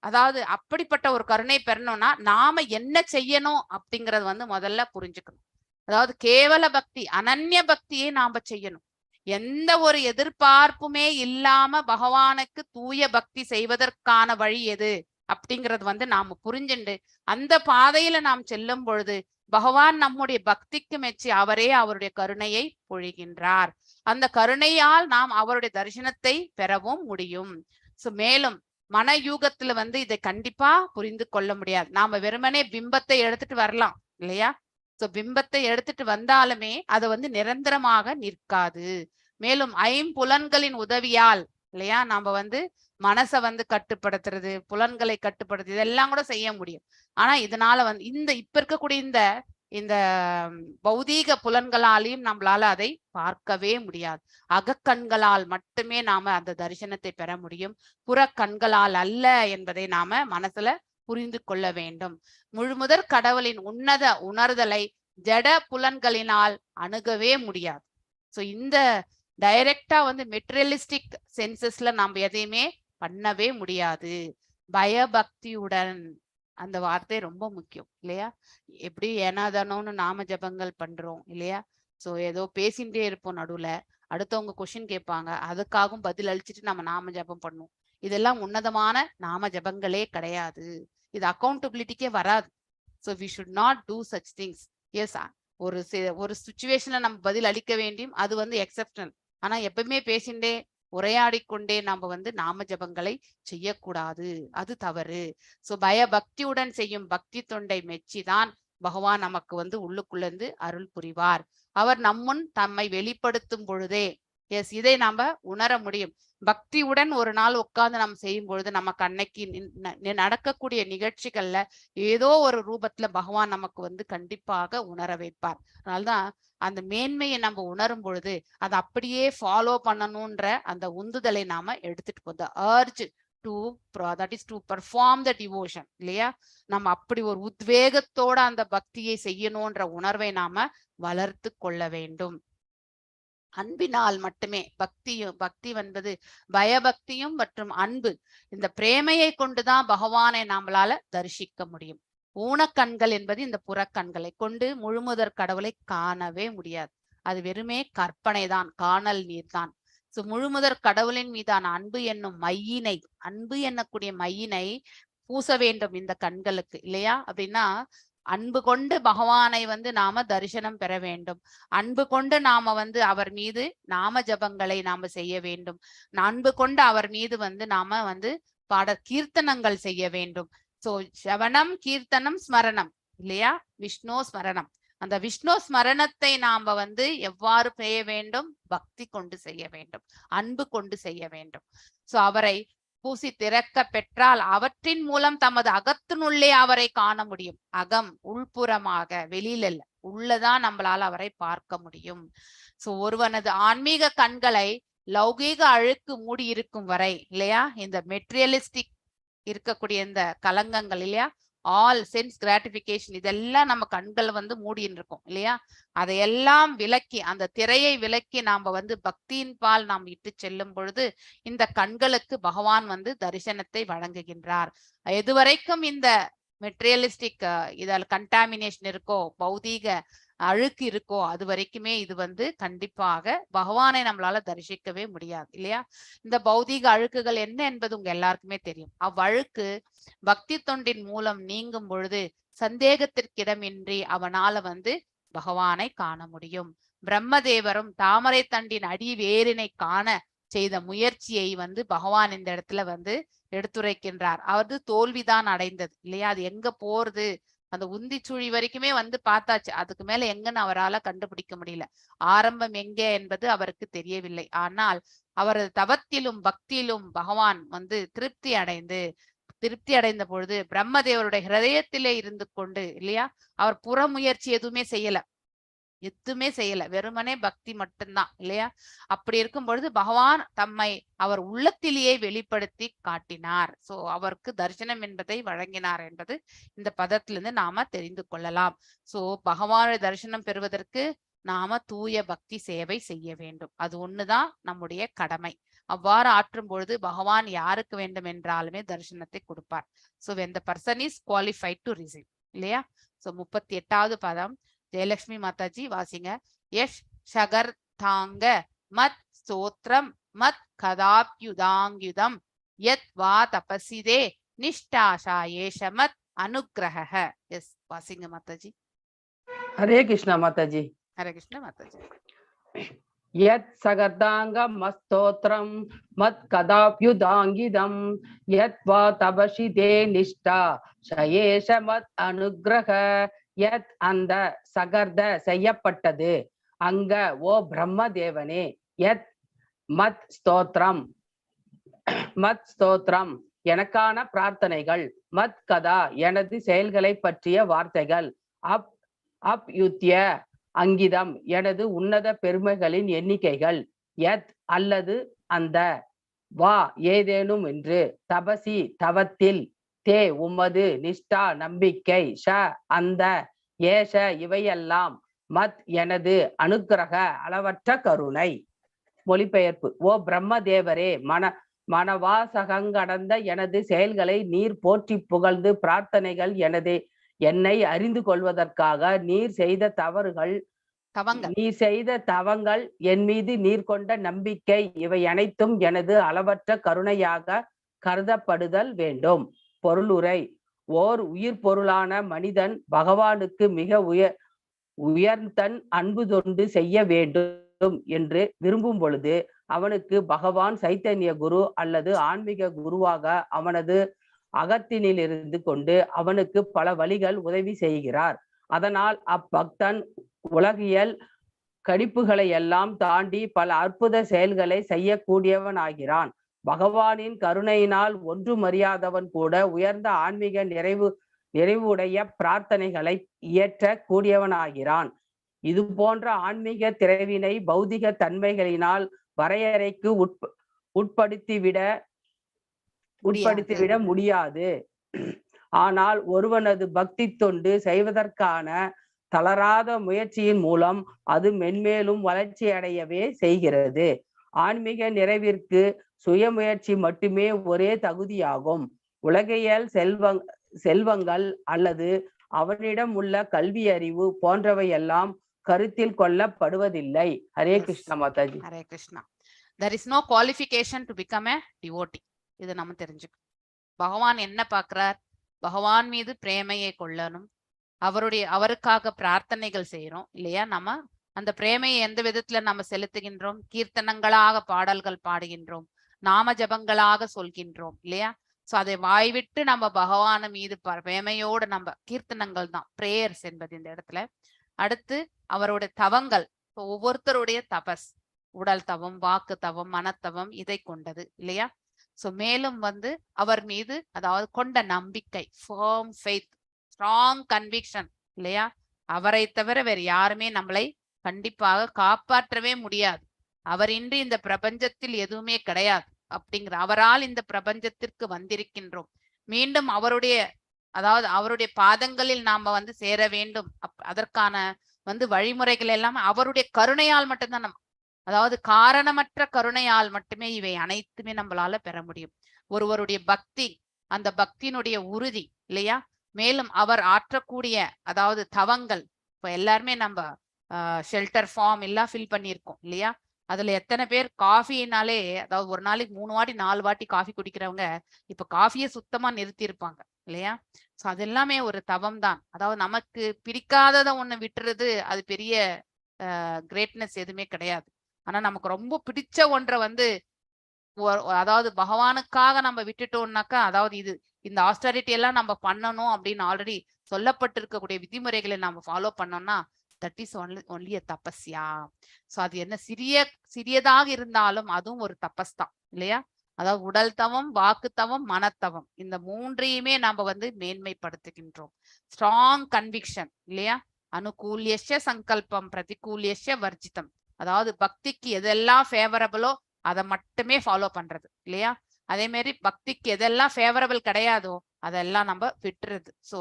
அதாவது அப்படிப்பட்ட ஒரு கருணை பெறணும்னா நாம என்ன செய்யணும் அப்படிங்கறது வந்து முதல்ல புரிஞ்சுக்கணும். அதாவது கேவல பக்தி, அனன்ய பக்தியை நாம செய்யணும். எந்த ஒரு எதிர்பார்ப்புமே இல்லாம பகவானுக்கு தூய பக்தி செய்வதற்கான வழி எது அப்படிங்கிறது வந்து நாம புரிஞ்சுண்டு அந்த பாதையில நாம் செல்லும் பொழுது பகவான் நம்முடைய பக்திக்கு மெச்சி அவரே அவருடைய கருணையை பொழிகின்றார். அந்த கருணையால் நாம் அவருடைய தரிசனத்தை பெறவும் முடியும். சோ மேலும் மனயூகத்துல வந்து இதை கண்டிப்பா புரிந்து கொள்ள முடியாது. நாம வெறுமனே பிம்பத்தை எடுத்துட்டு வரலாம் இல்லையா? சோ பிம்பத்தை எடுத்துட்டு வந்தாலுமே அது வந்து நிரந்தரமாக நிற்காது. மேலும் 5 புலன்களின் உதவியால் இல்லையா நாம வந்து மனசை வந்து கட்டுப்படுத்துறது, புலன்களை கட்டுப்படுத்துறது, இதெல்லாம் கூட செய்ய முடியும். ஆனா இதனால வந்து இப்ப இருக்கக்கூடிய இந்த பௌதீக புலன்களாலையும் நம்மளால அதை பார்க்கவே முடியாது. அகக்கண்களால் மட்டுமே நாம அந்த தரிசனத்தை பெற முடியும், புற கண்களால் அல்ல என்பதை நாம மனசுல புரிந்து கொள்ள வேண்டும். முழுமுதற் கடவுளின் உன்னத உணர்தலை ஜட புலன்களினால் அணுகவே முடியாது. சோ இந்த டைரக்டா வந்து மெட்டீரியலிஸ்டிக் சென்சஸ்ல நம்ம எதையுமே பண்ணவே முடியாது. பயபக்தியுடன், அந்த வார்த்தை ரொம்ப முக்கியம் இல்லையா? எப்படி ஏனாதானோன்னு நாம ஜபங்கள் பண்றோம் இல்லையா? சோ ஏதோ பேசிட்டே இருப்போம், நடுவுல அடுத்தவங்க கொஸ்டின் கேட்பாங்க, அதுக்காகவும் பதில் அளிச்சுட்டு நம்ம நாம ஜபம் பண்ணுவோம். இதெல்லாம் உன்னதமான நாம ஜபங்களே கிடையாது. இது அக்கௌண்டபிலிட்டிக்கே வராது. So we should not do such things. Yes, ஒரு சுச்சுவேஷன்ல நம்ம பதில் அளிக்க வேண்டியும், அது வந்து எக்ஸப்ஷனல். ஆனா எப்பவுமே பேசிண்டே உரையாடிக்கொண்டே நம்ம வந்து நாம ஜபங்களை செய்யக்கூடாது, அது தவறு. ஸோ பயபக்தியுடன் செய்யும் பக்தி தொண்டை மெச்சிதான் பகவான் நமக்கு வந்து உள்ளுக்குள்ள இருந்து அருள் புரிவார். அவர் நம்முன் தம்மை வெளிப்படுத்தும் பொழுதே, எஸ், இதை நாம உணர முடியும். பக்தியுடன் ஒரு நாள் உட்கார்ந்து நம்ம செய்யும் பொழுது நமக்கு அன்னைக்கு நடக்கக்கூடிய நிகழ்ச்சிகள்ல ஏதோ ஒரு ரூபத்துல பகவான் நமக்கு வந்து கண்டிப்பாக உணர வைப்பார். அதனால்தான் அந்த மேன்மையை நம்ம உணரும் பொழுது அதை அப்படியே ஃபாலோ பண்ணணும்ன்ற அந்த உந்துதலை நாம எடுத்துட்டு போது urge to that is to perform the devotion இல்லையா? நம்ம அப்படி ஒரு உத்வேகத்தோட அந்த பக்தியை செய்யணும்ன்ற உணர்வை நாம வளர்த்து கொள்ள வேண்டும். அன்பினால் மட்டுமே பக்தி என்பது பயபக்தியும் மற்றும் அன்பு, இந்த பிரேமையை கொண்டுதான் பகவானை நம்மளால தரிசிக்க முடியும். ஊனக்கண்கள் என்பது இந்த புறக்கண்களை கொண்டு முழுமுதற் கடவுளை காணவே முடியாது. அது வெறுமே கற்பனை தான், காணல் நீர் தான். சோ முழுமுதற் கடவுளின் மீதான அன்பு என்னும் மையினை, அன்பு என்னக்கூடிய மையினை பூச வேண்டும் இந்த கண்களுக்கு இல்லையா? அப்படின்னா அன்பு கொண்டு பகவானை வந்து நாம தரிசனம் பெற வேண்டும். அன்பு கொண்டு நாம வந்து அவர் மீது நாம ஜபங்களை நாம செய்ய வேண்டும். அன்பு கொண்டு அவர் மீது வந்து நாம வந்து கீர்த்தனங்கள் செய்ய வேண்டும். சோ சவணம், கீர்த்தனம், ஸ்மரணம் இல்லையா? விஷ்ணு ஸ்மரணம். அந்த விஷ்ணு ஸ்மரணத்தை நாம வந்து எவ்வாறு செய்ய வேண்டும்? பக்தி கொண்டு செய்ய வேண்டும், அன்பு கொண்டு செய்ய வேண்டும். சோ அவரை பூசி திறக்க பெற்றால் அவற்றின் மூலம் தமது அகத்தினுள்ளே அவரை காண முடியும். அகம், உள்புறமாக, வெளியில இல்ல, உள்ளதான் நம்மளால அவரை பார்க்க முடியும். சோ ஒருவனது ஆன்மீக கண்களை லௌகீக அழுக்கு மூடி இருக்கும் வரை இல்லையா, இந்த மெட்டீரியலிஸ்டிக் இருக்கக்கூடிய இந்த கலங்கங்கள் இல்லையா, ஆல் சென்ஸ் கிராட்டிபிகேஷன், இதெல்லாம் நம்ம கண்கள் வந்து மூடின்னு இருக்கும் இல்லையா? அதையெல்லாம் விலக்கி, அந்த திரையை விலக்கி நாம வந்து பக்தியின் பால் நாம் இட்டு செல்லும் பொழுது இந்த கண்களுக்கு பகவான் வந்து தரிசனத்தை வழங்குகின்றார். எதுவரைக்கும் இந்த மெட்டீரியலிஸ்டிக் இதில் கண்டாமினேஷன் இருக்கோ, பௌதீக அழுக்கு இருக்கோ, அது வரைக்குமே இது வந்து கண்டிப்பாக பகவானை நம்மளால தரிசிக்கவே முடியாது இல்லையா? இந்த பௌதீக அழுக்குகள் என்ன என்பது உங்க எல்லாருக்குமே தெரியும். அவ்வழுக்கு பக்தி தொண்டின் மூலம் நீங்கும் பொழுது சந்தேகத்திற்கிடமின்றி அவனால வந்து பகவானை காண முடியும். பிரம்மதேவரும் தாமரை தண்டின் அடி வேரினை காண செய்த முயற்சியை வந்து பகவான் இந்த இடத்துல வந்து எடுத்துரைக்கின்றார். அது தோல்விதான் அடைந்தது இல்லையா? அது எங்க போறது, அந்த உந்திச்சுழி வரைக்குமே வந்து பார்த்தாச்சு, அதுக்கு மேல எங்கன்னு அவரால் கண்டுபிடிக்க முடியல. ஆரம்பம் எங்கே என்பது அவருக்கு தெரியவில்லை. ஆனால் அவரது தவத்திலும் பக்தியிலும் பகவான் வந்து திருப்தி அடைந்த பொழுது பிரம்மதேவருடைய ஹிருதயத்திலே இருந்து கொண்டு இல்லையா, அவர் புற முயற்சி எதுவுமே செய்யல, வெறுமனே பக்தி மட்டும்தான் இல்லையா? அப்படி இருக்கும் பொழுது பகவான் தம்மை அவர் உள்ளத்திலேயே வெளிப்படுத்தி காட்டினார். சோ அவருக்கு தரிசனம் என்பதை வழங்கினார் என்பது இந்த பதத்திலிருந்து நாம தெரிந்து கொள்ளலாம். சோ பகவானுடைய தரிசனம் பெறுவதற்கு நாம தூய பக்தி சேவை செய்ய வேண்டும். அது ஒண்ணுதான் நம்முடைய கடமை. அவ்வாறு ஆற்றும் பொழுது பகவான் யாருக்கு வேண்டும் என்றாலுமே தரிசனத்தை கொடுப்பார். So when the person is qualified to receive இல்லையா? சோ 38வது பதம் ஜெயலட்சுமி மாதாஜி வாசிங்க. யஷ் ஷகர்தாங்க மத் ஸ்தோத்ரம் மத் கதாப்யுதாங்யுதம் யத் வா தபசிதே நிஷ்டாஷா ஏஷ மத் அனுக்ரஹ. எஸ், வாசிங்க மாதாஜி. ஹரே கிருஷ்ணா மாதாஜி. ஹரே கிருஷ்ணா மாதாஜி. யத் சகர்தாங்கம் மஸ்தோத்ரம் மத் கதாப்யுதாங்கிதம் யத் வா தபசிதே நிஷ்டா ஷயேஷ மத் அனுக்ரஹ. யத் அந்த சகர்த செய்யப்பட்டது, அங்க ஓ பிரம்மதேவனே, யத் மத் ஸ்தோத்ரம் எனக்கான பிரார்த்தனைகள், மத் கதா எனது செயல்களை பற்றிய வார்த்தைகள், அப்யுத்ய அங்கிதம் எனது உன்னத பெருமைகளின் எண்ணிக்கைகள், யத் அல்லது அந்த, வா ஏதேனும் என்று, தபசி தவத்தில், தே உமது, நிஷ்டா நம்பிக்கை, ஷ அந்த, ஏஷ இவையெல்லாம், மத் எனது, அனுக்கிரக அளவற்ற கருணை. மொழிபெயர்ப்பு. ஓ பிரம்மதேவரே, மனவாசகங்கடந்த எனது செயல்களை நீர் போற்றி புகழ்ந்து பிரார்த்தனைகள் என்னை அறிந்து கொள்வதற்காக நீர் செய்த தவங்கள் என் மீது நீர் கொண்ட நம்பிக்கை இவை அனைத்தும் எனது அளவற்ற கருணையாக கருதப்படுதல் வேண்டும். பொருளுரை. ஓர் உயிர் பொருளான மனிதன் பகவானுக்கு மிக உயர்ந்தன் அன்பு தொண்டு செய்ய வேண்டும் என்று விரும்பும் பொழுது அவனுக்கு பகவான் சைத்தன்ய குரு அல்லது ஆன்மீக குருவாக அவனது அகத்தினில் இருந்து கொண்டு அவனுக்கு பல வழிகள் உதவி செய்கிறார். அதனால் அப்பக்தன் உலகியல் கணிப்புகளை எல்லாம் தாண்டி பல அற்புத செயல்களை செய்யக்கூடியவனாகிறான். பகவானின் கருணையினால் ஒன்றும் அறியாதவன் கூட உயர்ந்த ஆன்மீக நிறைவுடைய பிரார்த்தனைகளை இயற்ற கூடியவனாகிறான். இது போன்ற ஆன்மீக திரைவினை பௌதிக தன்மைகளினால் வரையறைக்கு உட்படுத்திவிட முடியாது. ஆனால் ஒருவனது பக்தி தொண்டு செய்வதற்கான தளராத முயற்சியின் மூலம் அது மென்மேலும் வளர்ச்சி அடையவே செய்கிறது. ஆன்மீக நிறைவிற்கு சுயமுயற்சி மட்டுமே ஒரே தகுதியாகும். உலகியல் செல்வங்கள் அல்லது அவனிடம் உள்ள கல்வி அறிவு போன்றவை எல்லாம் கருத்தில் கொள்ளப்படுவதில்லை. Hare Krishna Mataji. Hare Krishna. There is no qualification to become a devotee. இது நம்ம தெரிஞ்சுக்கணும். பகவான் என்ன பார்க்கிறார்? பகவான் மீது பிரேமையை கொள்ளணும். அவருக்காக பிரார்த்தனைகள் செய்யறோம் இல்லையா? நம்ம அந்த பிரேமையை எந்த விதத்துல நம்ம செலுத்துகின்றோம்? கீர்த்தனங்களாக பாடல்கள் பாடுகின்றோம், நாம ஜபங்களாக சொல்கின்றோம் இல்லையா? சோ அதை வாய்விட்டு நம்ம பகவான் மீது பிரேமையோடு நம்ம கீர்த்தனங்கள் தான் பிரேயர்ஸ் என்பது இந்த இடத்துல. அடுத்து அவருடைய தவங்கள், ஒவ்வொருத்தருடைய தபஸ், உடல் தவம், வாக்கு தவம், மனத்தவம் இதை கொண்டது இல்லையா? சோ மேலும் அவர் மீது அதாவது கொண்ட நம்பிக்கை, ஃபர்ம் ஃபெய்த், ஸ்ட்ராங் கன்விக்ஷன் இல்லையா? அவரை தவிர வேற யாருமே நம்மளை கண்டிப்பாக காப்பாற்றவே முடியாது. அவரின்றி இந்த பிரபஞ்சத்தில் எதுவுமே கிடையாது அப்படிங்கிற அவரால் இந்த பிரபஞ்சத்திற்கு வந்திருக்கின்றோம். மீண்டும் அவருடைய பாதங்களில் நாம சேர வேண்டும். அதற்கான வழிமுறைகள் எல்லாம் அவருடைய கருணையால் மட்டும்தான் அதாவது காரணமற்ற கருணையால் மட்டுமே இவை அனைத்துமே நம்மளால பெற முடியும். ஒருவருடைய பக்தி, அந்த பக்தியினுடைய உறுதி இல்லையா? மேலும் அவர் ஆற்றக்கூடிய அதாவது தவங்கள், இப்ப எல்லாருமே நம்ம ஷெல்டர் ஃபார்ம் எல்லாம் ஃபில் பண்ணியிருக்கோம் இல்லையா? அதுல எத்தனை பேர் காஃபினாலே, அதாவது ஒரு நாளைக்கு 3 வாட்டி 4 வாட்டி காஃபி குடிக்கிறவங்க இப்ப காஃபியை சுத்தமா நிறுத்தி இருப்பாங்க இல்லையா? சோ அது எல்லாமே ஒரு தவம் தான். அதாவது நமக்கு பிடிக்காததை ஒண்ணு விட்டுறது அது பெரிய கிரேட்னஸ் எதுவுமே கிடையாது. ஆனா நமக்கு ரொம்ப பிடிச்ச ஒன்றை அதாவது பகவானுக்காக நம்ம விட்டுட்டோம்னாக்கா, அதாவது இந்த ஆஸ்டரிட்டி எல்லாம் நம்ம பண்ணணும் அப்படின்னு ஆல்ரெடி சொல்லப்பட்டிருக்கக்கூடிய விதிமுறைகளை நம்ம ஃபாலோ பண்ணோம்னா that is only a தபஸ்யா. So அது என்ன சிறியதாக இருந்தாலும் அதுவும் ஒரு தபஸ் தான் இல்லையா? அதாவது உடல் தவம், வாக்கு தவம், மனத்தவம், இந்த மூன்றையுமே நம்ம மேன்மைப்படுத்துகின்றோம். ஸ்ட்ராங் கன்விக்ஷன் இல்லையா? அனுகூல்யஸ்ய சங்கல்பம் பிரதிகூல்யஸ்ய வர்ஜிதம். அதாவது பக்திக்கு எதெல்லாம் ஃபேவரபிளோ அதை மட்டுமே ஃபாலோ பண்றது இல்லையா? அதே மாதிரி பக்திக்கு எதெல்லாம் ஃபேவரபிள் கிடையாதோ அதெல்லாம் நம்ம விட்டுறது. சோ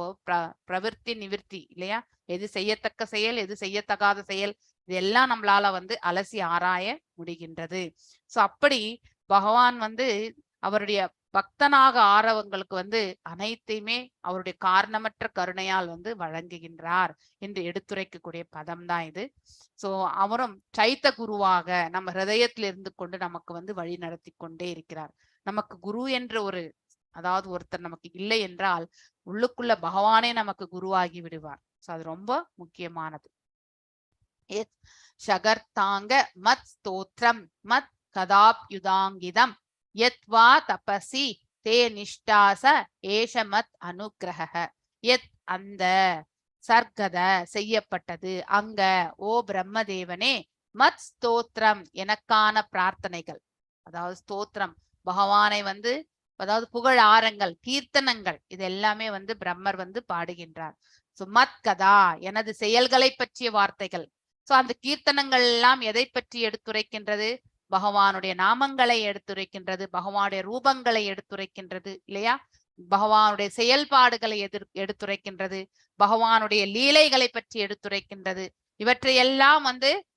பிரவிற்த்தி நிவிற்த்தி இல்லையா? எது செய்யத்தக்க செயல், எது செய்யத்தகாத செயல், இதெல்லாம் நம்மளால அலசி ஆராய முடிகின்றது. சோ அப்படி பகவான் அவருடைய பக்தனாக ஆறவங்களுக்கு அனைத்தையுமே அவருடைய காரணமற்ற கருணையால் வழங்குகின்றார் என்று எடுத்துரைக்கக்கூடிய பதம் தான் இது. சோ அவரும் சைத்த குருவாக நம்ம ஹிருதயத்தில் இருந்து கொண்டு நமக்கு வழி நடத்தி கொண்டே இருக்கிறார். நமக்கு குரு என்ற அதாவது ஒருத்தர் நமக்கு இல்லை என்றால் உள்ளுக்குள்ள பகவானே நமக்கு குருவாகி விடுவார். சோ அது ரொம்ப முக்கியமானது. ஷகர்த்தாங்க மத் ஸ்தோத்ரம் மத் கதாப்யுதாங்கிதம் யத்வா தபசி தே நிஷ்டாச ஏஷமத் அனுக்கிரக. யத் அந்த சர்க்கத செய்யப்பட்டது, அங்க ஓ பிரம்மதேவனே, மத் ஸ்தோத்திரம் எனக்கான பிரார்த்தனைகள், அதாவது ஸ்தோத்திரம் பகவானை அதாவது புகழ் ஆரங்கள், கீர்த்தனங்கள், இது எல்லாமே பிரம்மர் பாடுகின்றார். சோ மத் கதா எனது செயல்களை பற்றிய வார்த்தைகள். சோ அந்த கீர்த்தனங்கள் எல்லாம் எதை பற்றி எடுத்துரைக்கின்றது? பகவானுடைய நாமங்களை எடுத்துரைக்கின்றது, பகவானுடைய ரூபங்களை எடுத்துரைக்கின்றது இல்லையா? பகவானுடைய செயல்பாடுகளை எடுத்துரைக்கின்றது, பகவானுடைய லீலைகளை பற்றி எடுத்துரைக்கின்றது. இவற்றையெல்லாம்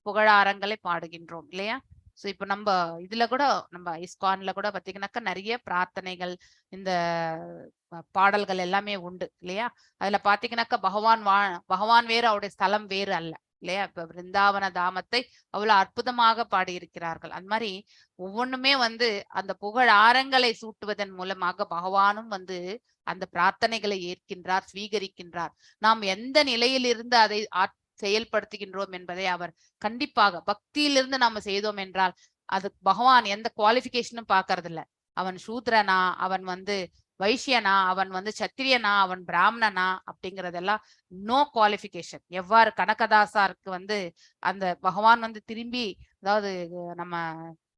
புகழாரங்களை பாடுகின்றோம் இல்லையா? ஸோ இப்போ நம்ம இதுல கூட நம்ம இஸ்கான்ல கூட பாத்தீங்கன்னாக்கா நிறைய பிரார்த்தனைகள் இந்த பாடல்கள் எல்லாமே உண்டு இல்லையா. அதுல பாத்தீங்கன்னாக்கா பகவான் வேறு அவருடைய ஸ்தலம் வேறு அல்ல இல்லையா. இப்ப பிருந்தாவன தாமத்தை அவ்வளவு அற்புதமாக பாடியிருக்கிறார்கள். அந்த மாதிரி ஒவ்வொன்றுமே வந்து அந்த புகழ் ஆரங்களை சூட்டுவதன் மூலமாக பகவானும் வந்து அந்த பிரார்த்தனைகளை ஏற்கின்றார், ஸ்வீகரிக்கின்றார். நாம் எந்த நிலையிலிருந்து அதை செயல்படுத்துகின்றோம் என்பதை அவர் கண்டிப்பாக பக்தியிலிருந்து நாம செய்தோம் என்றால் அது பகவான் எந்த குவாலிபிகேஷனும் பாக்குறது இல்ல. அவன் சூத்ரனா, அவன் வந்து வைசியனா, அவன் வந்து சத்திரியனா, அவன் பிராமணனா அப்படிங்கறதெல்லாம் நோ குவாலிபிகேஷன். எவ்வாறு கனகதாசாருக்கு வந்து அந்த பகவான் வந்து திரும்பி, அதாவது நம்ம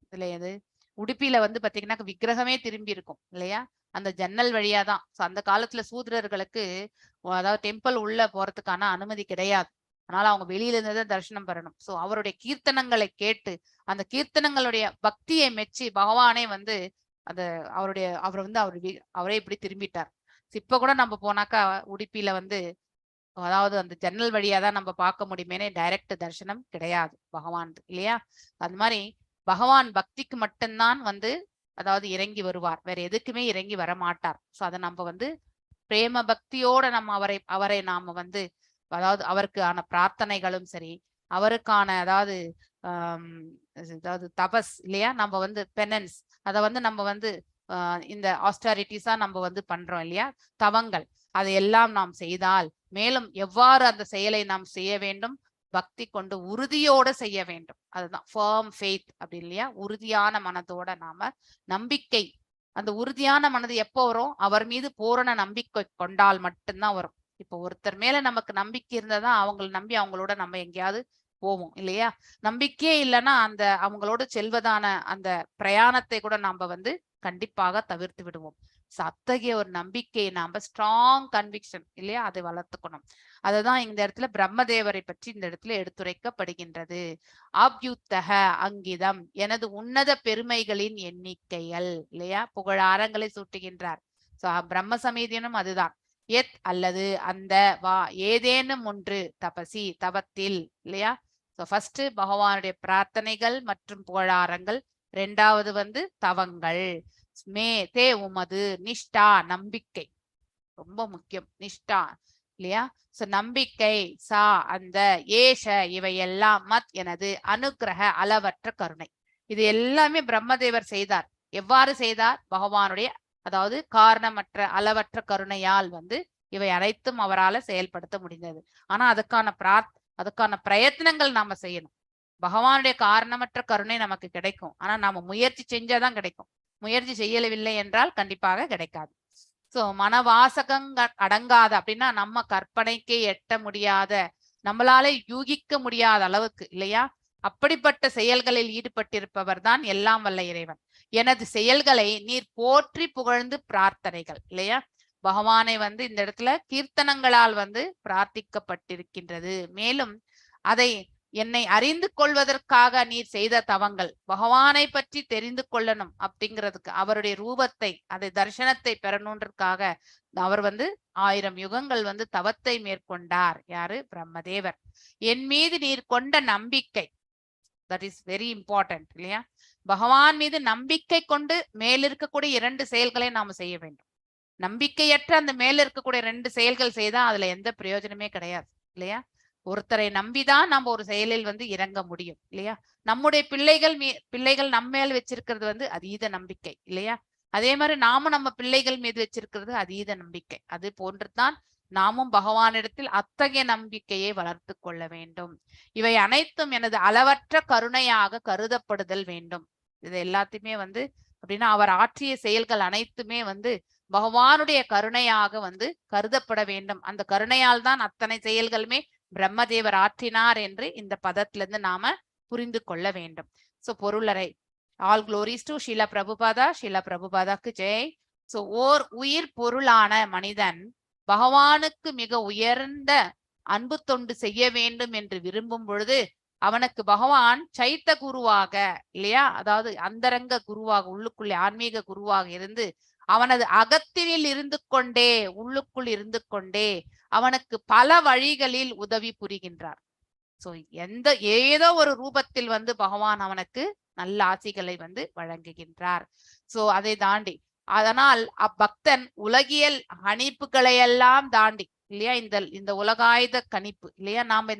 இதுல எது உடுப்பில வந்து பாத்தீங்கன்னா விக்கிரகமே திரும்பி இருக்கும் இல்லையா, அந்த ஜன்னல் வழியாதான். அந்த காலத்துல சூத்ரர்களுக்கு அதாவது டெம்பிள் உள்ள போறதுக்கான அனுமதி கிடையாது. அதனால அவங்க வெளியில இருந்துதான் தரிசனம் பெறணும். சோ அவருடைய கீர்த்தனங்களை கேட்டு அந்த கீர்த்தனங்களுடைய பக்தியை மெச்சி பகவானே வந்து அவரே இப்படி திரும்பிட்டார். இப்ப கூட நம்ம போனாக்கா உடுப்பில வந்து அதாவது அந்த ஜன்னல் வழியாதான் நம்ம பார்க்க முடியுமேனே, டைரக்ட் தரிசனம் கிடையாது பகவான் இல்லையா. அது மாதிரி பகவான் பக்திக்கு மட்டும்தான் வந்து அதாவது இறங்கி வருவார், வேற எதுக்குமே இறங்கி வர மாட்டார். சோ அதை நம்ம வந்து பிரேம பக்தியோட நம்ம அவரை நாம வந்து அதாவது அவருக்கான பிரார்த்தனைகளும் சரி, அவருக்கான அதாவது தபஸ் இல்லையா, நம்ம வந்து பெனன்ஸ் அதை வந்து நம்ம வந்து இந்த ஆஸ்டாரிட்டிஸா நம்ம வந்து பண்றோம் இல்லையா, தவங்கள் அதையெல்லாம் நாம் செய்தால் மேலும் எவ்வாறு அந்த செயலை நாம் செய்ய வேண்டும், பக்தி கொண்டு உறுதியோட செய்ய வேண்டும். அதுதான் ஃபர்ம் ஃபெய்த் அப்படி இல்லையா, உறுதியான மனதோட நாம நம்பிக்கை. அந்த உறுதியான மனது எப்போ வரும், அவர் மீது பூரண நம்பிக்கை கொண்டால் மட்டும்தான் வரும். இப்போ ஒருத்தர் மேல நமக்கு நம்பிக்கை இருந்ததான் அவங்களை நம்பி அவங்களோட நம்ம எங்கேயாவது போவோம் இல்லையா. நம்பிக்கையே இல்லைன்னா அந்த அவங்களோட செல்வதான அந்த பிரயாணத்தை கூட நாம வந்து கண்டிப்பாக தவிர்த்து விடுவோம். அத்தகைய ஒரு நம்பிக்கையை நாம ஸ்ட்ராங் கன்விக்ஷன் இல்லையா, அதை வளர்த்துக்கணும். அதுதான் இந்த இடத்துல பிரம்மதேவரை பற்றி இந்த இடத்துல எடுத்துரைக்கப்படுகின்றது. ஆப்யுத்தக அங்கிதம், எனது உன்னத பெருமைகளின் எண்ணிக்கைகள் இல்லையா, புகழாரங்களை சூட்டுகின்றார். பிரம்ம சமீதியனும் அதுதான். எத் அல்லது அந்த வா ஏதேனும் ஒன்று தபசி தவத்தில் இல்லையா. ஃபர்ஸ்ட் பகவானுடைய பிரார்த்தனைகள் மற்றும் புகழாரங்கள், இரண்டாவது வந்து தவங்கள். மே தே உமது நிஷ்டா நம்பிக்கை ரொம்ப முக்கியம், நிஷ்டா இல்லையா. நம்பிக்கை சா அந்த ஏஷ இவையெல்லாம் மத் எனது அனுக்கிரக அளவற்ற கருணை. இது எல்லாமே பிரம்மதேவர் செய்தார். எவ்வாறு செய்தார், பகவானுடைய அதாவது காரணமற்ற அளவற்ற கருணையால் வந்து இவை அனைத்தும் அவரால் செயல்படுத்த முடிந்தது. ஆனா அதுக்கான பிரயத்னங்கள் நாம செய்யணும். பகவானுடைய காரணமற்ற கருணை நமக்கு கிடைக்கும், ஆனா நாம முயற்சி செஞ்சாதான் கிடைக்கும். முயற்சி செய்யவில்லை என்றால் கண்டிப்பாக கிடைக்காது. மனவாசகங்க அடங்காத அப்படின்னா நம்ம கற்பனைக்கே எட்ட முடியாத, நம்மளால யூகிக்க முடியாத அளவுக்கு இல்லையா, அப்படிப்பட்ட செயல்களில் ஈடுபட்டிருப்பவர் தான் எல்லாம் வல்ல இறைவன். எனது செயல்களை நீர் போற்றி புகழ்ந்து பிரார்த்தனைகள் இல்லையா, பகவானை வந்து இந்த இடத்துல கீர்த்தனங்களால் வந்து பிரார்த்திக்கப்பட்டிருக்கின்றது. மேலும் அதை என்னை அறிந்து கொள்வதற்காக நீர் செய்த தவங்கள், பகவானை பற்றி தெரிந்து கொள்ளணும் அப்படிங்கிறதுக்கு, அவருடைய ரூபத்தை அதை தரிசனத்தை பெறணுன்றதுக்காக அவர் வந்து 1000 யுகங்கள் வந்து தவத்தை மேற்கொண்டார். யாரு, பிரம்மதேவர். என் மீது நீர் கொண்ட நம்பிக்கை, தட் இஸ் வெரி இம்பார்ட்டன்ட் இல்லையா. பகவான் மீது நம்பிக்கை கொண்டு மேல் இருக்கக்கூடிய 2 செயல்களை நாம செய்ய வேண்டும். நம்பிக்கையற்ற அந்த மேல இருக்கக்கூடிய 2 செயல்கள் செய்தா அதுல எந்த பிரயோஜனமே கிடையாது இல்லையா. ஒருத்தரை நம்பிதான் நம்ம ஒரு செயலில் வந்து இறங்க முடியும் இல்லையா. நம்முடைய பிள்ளைகள் நம்ம மேல் வச்சிருக்கிறது வந்து அதீத நம்பிக்கை இல்லையா. அதே மாதிரி நாமும் நம்ம பிள்ளைகள் மீது வச்சிருக்கிறது அதீத நம்பிக்கை. அது போன்றுதான் நாமும் பகவானிடத்தில் அத்தகைய நம்பிக்கையை வளர்த்து கொள்ள வேண்டும். இவை அனைத்தும் எனது அளவற்ற கருணையாக கருதப்படுதல் வேண்டும். இது எல்லாத்தையுமே வந்து அப்படின்னா அவர் ஆற்றிய செயல்கள் அனைத்துமே வந்து பகவானுடைய கருணையாக வந்து கருதப்பட வேண்டும். அந்த கருணையால் தான் அத்தனை செயல்களுமே பிரம்மதேவர் ஆற்றினார் என்று இந்த பதத்திலிருந்து நாம புரிந்து கொள்ள வேண்டும். பொருளரை all glories to Srila Prabhupada. Srila பிரபுபாதாக்கு ஜெய். ஓர் உயிர் பொருளான மனிதன் பகவானுக்கு மிக உயர்ந்த அன்பு தொண்டு செய்ய வேண்டும் என்று விரும்பும் பொழுது அவனுக்கு பகவான் சைத்த குருவாக இல்லையா, அதாவது அந்தரங்க குருவாக, உள்ளுக்குள்ளே ஆன்மீக குருவாக இருந்து அவனது அகத்தினில் இருந்து கொண்டே, உள்ளுக்குள் இருந்து கொண்டே அவனுக்கு பல வழிகளில் உதவி புரிகின்றார். ஏதோ ஒரு ரூபத்தில் வந்து பகவான் அவனுக்கு நல்ல ஆசிகளை வந்து வழங்குகின்றார். சோ அதை தாண்டி அதனால் அப்பக்தன் உலகியல் கணிப்புகளை எல்லாம் தாண்டி இல்லையா, இந்த உலகாயுத கணிப்பு இல்லையா, நாம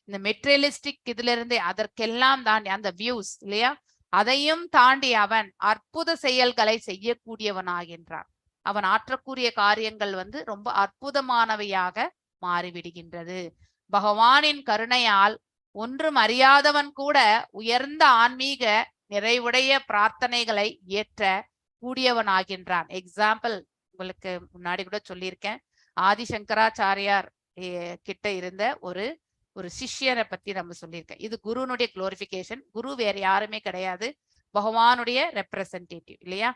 இந்த மெட்டீரியலிஸ்டிக் இதுல இருந்தே அதற்கெல்லாம் தாண்டி அந்த வியூஸ் இல்லையா, அதையும் தாண்டி அவன் அற்புத செயல்களை செய்யக்கூடியவனாகின்றான். அவன் ஆற்றக்கூடிய காரியங்கள் வந்து ரொம்ப அற்புதமானவையாக மாறிவிடுகின்றது. பகவானின் கருணையால் ஒன்றும் அறியாதவன் கூட உயர்ந்த ஆன்மீக நிறைவுடைய பிரார்த்தனைகளை ஏற்ற கூடியவனாகின்றான். எக்ஸாம்பிள் உங்களுக்கு முன்னாடி கூட சொல்லியிருக்கேன். ஆதிசங்கராச்சாரியார் கிட்ட இருந்த ஒரு சிஷ்யரை பத்தி நம்ம சொல்லியிருக்கேன். இது குருனுடைய குளோரிபிகேஷன். குரு வேற யாருமே கிடையாது, பகவானுடைய ரெப்ரசன்டேட்டிவ் இல்லையா.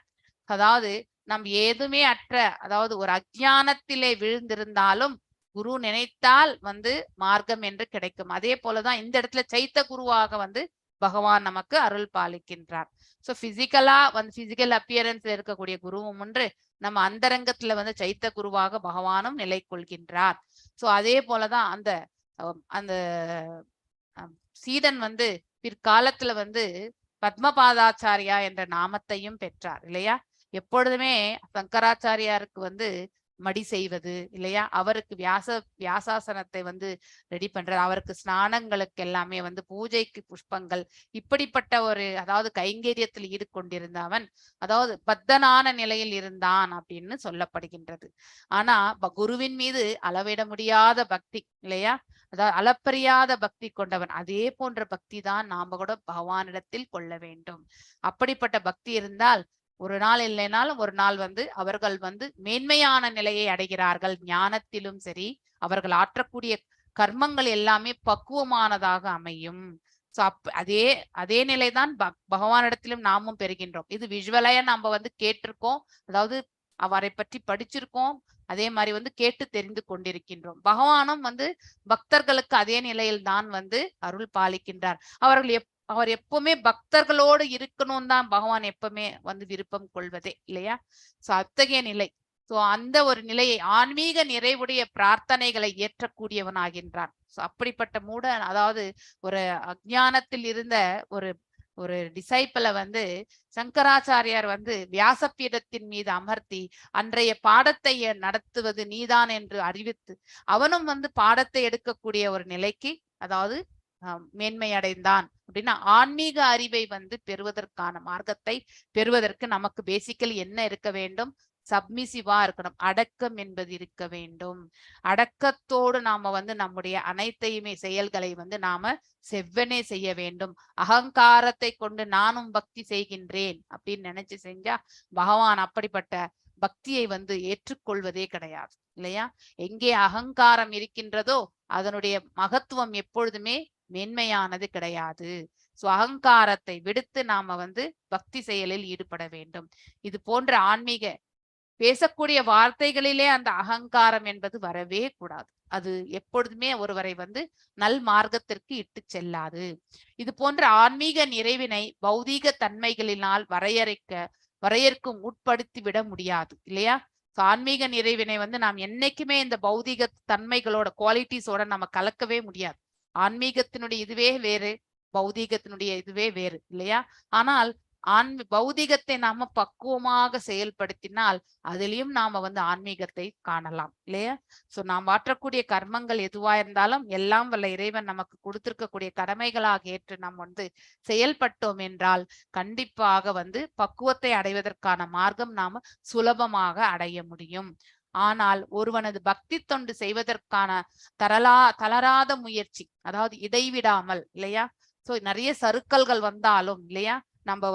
அதாவது நம் ஏதுமே அற்ற, அதாவது ஒரு அஜ்ஞானத்திலே விழுந்திருந்தாலும் குரு நினைத்தால் வந்து மார்க்கம் என்று கிடைக்கும். அதே போலதான் இந்த இடத்துல சைத்த குருவாக வந்து பகவான் நமக்கு அருள் பாலிக்கின்றார். சோ பிசிக்கலா வந்து பிசிக்கல் அப்பியரன்ஸ்ல இருக்கக்கூடிய குருவும் ஒன்று, நம்ம அந்தரங்கத்துல வந்து சைத்த குருவாக பகவானும் நிலை கொள்கின்றார். சோ அதே போலதான் அந்த சீடன் வந்து பிற்காலத்துல வந்து பத்மபாதாச்சாரியா என்ற நாமத்தையும் பெற்றார் இல்லையா. எப்பொழுதுமே சங்கராச்சாரியாருக்கு வந்து மடி செய்வது இல்லையா, அவருக்கு வியாசாசனத்தை வந்து ரெடி பண்றது, அவருக்கு ஸ்நானங்களுக்கு எல்லாமே வந்து பூஜைக்கு புஷ்பங்கள், இப்படிப்பட்ட அதாவது கைங்கரியத்தில் ஈடுகொண்டிருந்த அவன் அதாவது பத்தனான நிலையில் இருந்தான் அப்படின்னு சொல்லப்படுகின்றது. ஆனா குருவின் மீது அளவிட முடியாத பக்தி இல்லையா, அதாவது அளப்பறியாத பக்தி கொண்டவன். அதே போன்ற பக்தி தான் நாம கூட பகவானிடத்தில் கொள்ள வேண்டும். அப்படிப்பட்ட பக்தி இருந்தால் ஒரு நாள் இல்லைனாலும் ஒரு நாள் வந்து அவர்கள் வந்து மேன்மையான நிலையை அடைகிறார்கள். ஞானத்திலும் சரி, அவர்கள் ஆற்றக்கூடிய கர்மங்கள் எல்லாமே பக்குவமானதாக அமையும். சோ அதே நிலைதான் பகவானிடத்திலும் நாமும் பெறுகின்றோம். இது விஷுவலையா நம்ம வந்து கேட்டிருக்கோம், அதாவது அவரை பற்றி படிச்சிருக்கோம், அதே மாதிரி வந்து கேட்டு தெரிந்து கொண்டிருக்கின்றோம். பகவானும் வந்து பக்தர்களுக்கு அதே நிலையில் தான் வந்து அருள் பாலிக்கின்றார். அவர் எப்பவுமே பக்தர்களோடு இருக்கணும் தான் பகவான் எப்பவுமே வந்து விருப்பம் கொள்வதே இல்லையா. சோ அத்தகைய நிலை, சோ அந்த ஒரு நிலையை ஆன்மீக நிறைவுடைய பிரார்த்தனைகளை ஏற்றக்கூடியவன் ஆகின்றான். சோ அப்படிப்பட்ட அதாவது ஒரு அஞ்ஞானத்தில் இருந்த ஒரு டிசைப்பிளை வந்து சங்கராச்சாரியார் வந்து வியாசபீடத்தின் மீது அமர்த்தி அன்றைய பாடத்தை நடத்துவது நீதான் என்று அறிவித்து அவனும் வந்து பாடத்தை எடுக்கக்கூடிய ஒரு நிலைக்கு அதாவது மேன்மை அடைந்தான். அப்படின்னா ஆன்மீக அறிவை வந்து பெறுவதற்கான மார்க்கத்தை பெறுவதற்கு நமக்கு பேசிக்கலி என்ன இருக்க வேண்டும், சப்மிசிவா இருக்கணும், அடக்கம் என்பது இருக்க வேண்டும். அடக்கத்தோடு நாம வந்து நம்முடைய அனைத்தையுமே செயல்களை வந்து நாம செவ்வனே செய்ய வேண்டும். அகங்காரத்தை கொண்டு நானும் பக்தி செய்கின்றேன் அப்படின்னு நினைச்சு செஞ்சா பகவான் அப்படிப்பட்ட பக்தியை வந்து ஏற்றுக்கொள்வதே கிடையாது இல்லையா. எங்கே அகங்காரம் இருக்கின்றதோ அதனுடைய மகத்துவம் எப்பொழுதுமே மேன்மையானது கிடையாது. சோ அகங்காரத்தை விடுத்து நாம வந்து பக்தி செயலில் ஈடுபட வேண்டும். இது போன்ற ஆன்மீக பேசக்கூடிய வார்த்தைகளிலே அந்த அகங்காரம் என்பது வரவே கூடாது. அது எப்பொழுதுமே ஒருவரை வந்து நல் மார்க்கத்திற்கு இட்டு செல்லாது. இது போன்ற ஆன்மீக நிறைவினை பௌதீக தன்மைகளினால் வரையறுக்கும் உட்படுத்தி விட முடியாது இல்லையா. ஆன்மீக நிறைவினை வந்து நாம் என்னைக்குமே இந்த பௌதீக தன்மைகளோட குவாலிட்டிஸோட நம்ம கலக்கவே முடியாது. ஆன்மீகத்தினுடைய இதுவே வேறு, பௌதீகத்தினுடைய இதுவே வேறு இல்லையா. ஆனால் பௌதிகத்தை நாம பக்குவமாக செயல்படுத்தினால் அதிலையும் நாம வந்து ஆன்மீகத்தை காணலாம் இல்லையா. சோ நாம் ஆற்றக்கூடிய கர்மங்கள் எதுவா இருந்தாலும் எல்லாம் வல்ல இறைவன் நமக்கு கொடுத்திருக்கக்கூடிய கடமைகளாக ஏற்று நாம் வந்து செயல்பட்டோம் என்றால் கண்டிப்பாக வந்து பக்குவத்தை அடைவதற்கான மார்க்கம் நாம சுலபமாக அடைய முடியும். ஆனால் ஒருவனது பக்தி தொண்டு செய்வதற்கான தளராத முயற்சி, அதாவது இடைவிடாமல் இல்லையா. சோ நிறைய சறுக்கல்கள் வந்தாலும் இல்லையா நம்ம